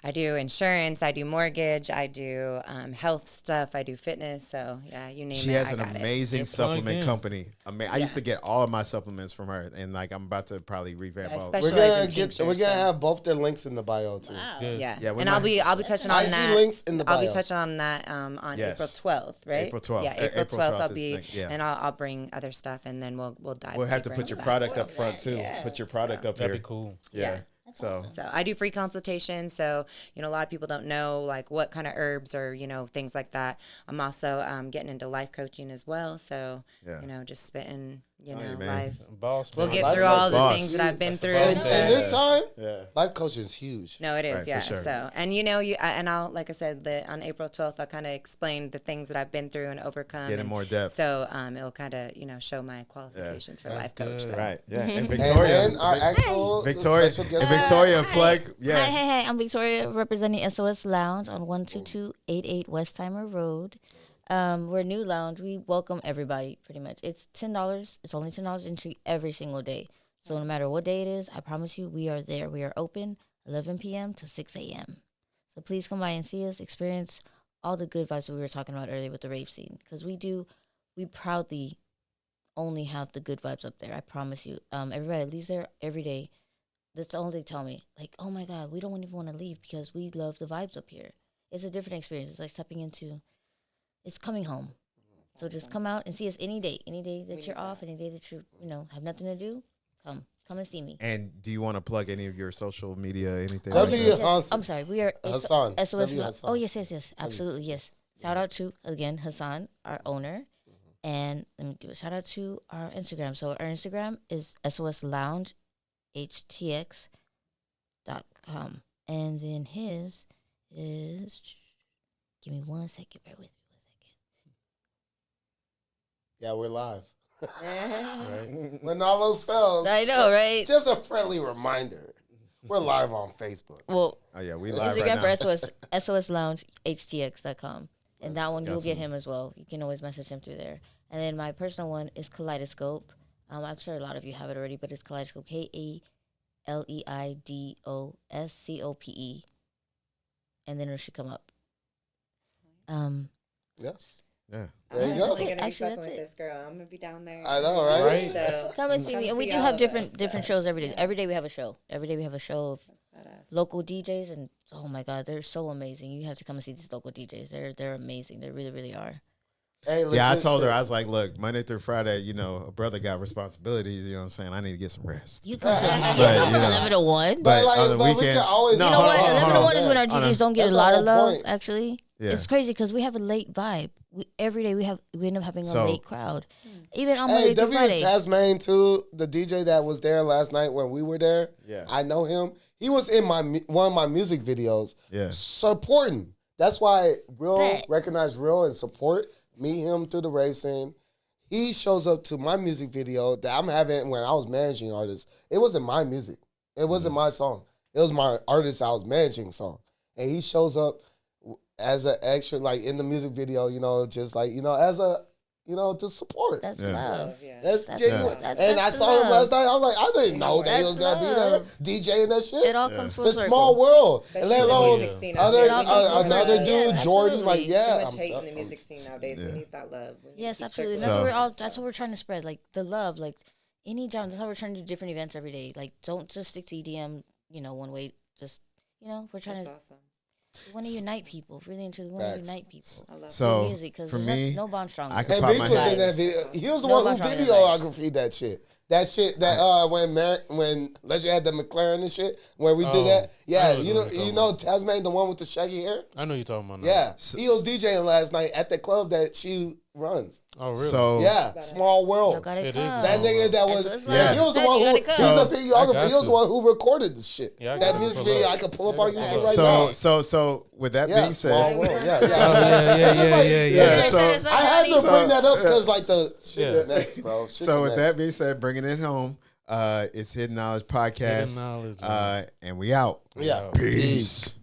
I do insurance, I do mortgage, I do health stuff, I do fitness. So, yeah, you name it. She has I an got it. amazing Get plugged supplement in. company. I used to get all of my supplements from her, and I'm about to probably revamp all. especially- We're gonna have both their links in the bio too. Good. Yeah, Yeah, we and I'll might- be touching on IG that. links in the I'll be bio. touching on that on Yes. April 12th, right? April 12th. Yeah, April April 12th. I'll 12th is be, next- yeah. and I'll bring other stuff, and then we'll dive. We'll have to deeper put your into that. product up front too. Yeah. Put your product up That'd here. be cool. Yeah. So So I do free consultations. So, a lot of people don't know like what kind of herbs or, things like that. I'm also getting into life coaching as well. So, Yeah. just spitting, yeah, man. life. Boss, We'll man. get Life through all the boss. things that I've been That's the through. boss. And this time, yeah. life coaching is huge. No, it is, Right, for yeah. sure. So, and and I'll, like I said, on April 12th, I'll kind of explain the things that I've been through and overcome. Get in and more depth. So, it'll kind of, show my qualifications for That's life coach. good. So. Right. Yeah. And And Victoria. then our actual Victoria. special And guest. Victoria Hi. plug. Yeah. Hi. I'm Victoria representing SOS Lounge on 12288 Westheimer Road. We're a new lounge. We welcome everybody pretty much. It's $10. It's only $10 entry every single day. So no matter what day it is, I promise you we are there. We are open 11 p.m. to 6 a.m. So please come by and see us, experience all the good vibes that we were talking about earlier with the rave scene. Because we proudly only have the good vibes up there. I promise you. Everybody leaves there every day. That's all they tell me. Like, oh my God, we don't even want to leave because we love the vibes up here. It's a different experience. It's like stepping into, it's coming home. So just come out and see us any day that you're off, any day that you have nothing to do. Come and see me. And do you want to plug any of your social media, anything? That'd like be that? Hassan. I'm sorry. We are Hassan. SOS. W. Hassan. Oh yes, absolutely yes. Shout out to again Hassan, our owner, and let me give a shout out to our Instagram. So our Instagram is SOS Lounge HTX.com, and then his is. Give me 1 second. Bear with me 1 second. Yeah, we're live. Right? When all those fails, I know, right? just a friendly reminder. We're live on Facebook. Well, Oh yeah, we live Instagram right for now. SOS Lounge HTX.com. And that one, you'll get Awesome. him as well. You can always message him through there. And then my personal one is Kaleidoscope. I'm sure a lot of you have it already, but it's Kaleidoscope, KALEIDOSCOPE. And then it should come up. Yes. Yeah. There you I'm go. really gonna be Actually, fucking that's with it. this girl. I'm gonna be down there. I know, right? Right. So Come and see me. And we see do all have of different us, different so, shows every day. yeah. Every day we have a show. Every day we have a show of Badass. local DJs, and oh my God, they're so amazing. You have to come and see these local DJs. They're amazing. They really, really are. Hey, Yeah, I legit told her, shit. I was like, look, Monday through Friday, a brother got responsibilities, you know what I'm saying? I need to get some rest. You come from, But, 11 to 1. But like, on the but we weekend, can always- no, You know hold what? on, hold 11 on, to hold 1 is on. when our Hold on. DJs don't get That's a the lot of whole love, point. actually. Yeah. it's crazy because we have a late vibe. Every day we end up having a So- late crowd. Even on Hey, Monday through W Friday. Tasmane too, the DJ that was there last night when we were there. Yeah. I know him. He was in one of my music videos. Yeah. Supporting. That's why Bet. recognize real and support. Meet him through the rave scene. He shows up to my music video that I'm having when I was managing artists. It wasn't my music. It wasn't my song. It was my artist I was managing song. And he shows up as an extra, like in the music video, just like, as a, to support. That's Yeah. love. Yeah. That's That's genuine. love. That's- And that's I the saw him love. last night. I was like, I didn't know that he That's was gonna be there love. DJing that shit. It all comes full The circle. small world. But And let in the alone music scene other, nowadays, It all comes full another circle. dude, Yes, Jordan. Like, absolutely. yeah, too much hate in the I'm music scene nowadays. Yeah. We need that love. We need to Yes, keep absolutely. circulating That's that what we're trying to spread. Like the love, like any genre. That's how we're trying to do different events every day. Like don't just stick to EDM, one way. Just we're trying That's to awesome. we want to unite people. Really and truly, we want to Facts. unite people. I love So, Through music, because for there's me, no bond strong. I could And pop Beast my was head. in that video. He was the No one bunch who on videographed that shit. That shit that when Legend had the McLaren and shit, where we did Oh, that. Yeah, I know you what you're know talking Tasmane, the one with the shaggy hair. I know you're talking about. Now. Yeah, he was DJing last night at the club that she runs. Oh, really? So Yeah, small Y'all world. got it. It is. That nigga that was, That's he what it's was the like. one You who, gotta he come. was the videographer. got He was the to. one who recorded the shit. Yeah, I that got music to. video I could pull up on YouTube right so now. so with that Yeah, being small said, world. Yeah, Oh, yeah. Yeah, so- I had to bring that up because like the shit Yeah. is next, bro. Shit so is with next. that being said, bringing it home, it's Hidden Knowledge Podcast, Hidden Knowledge, man. and we out. Yeah. Peace.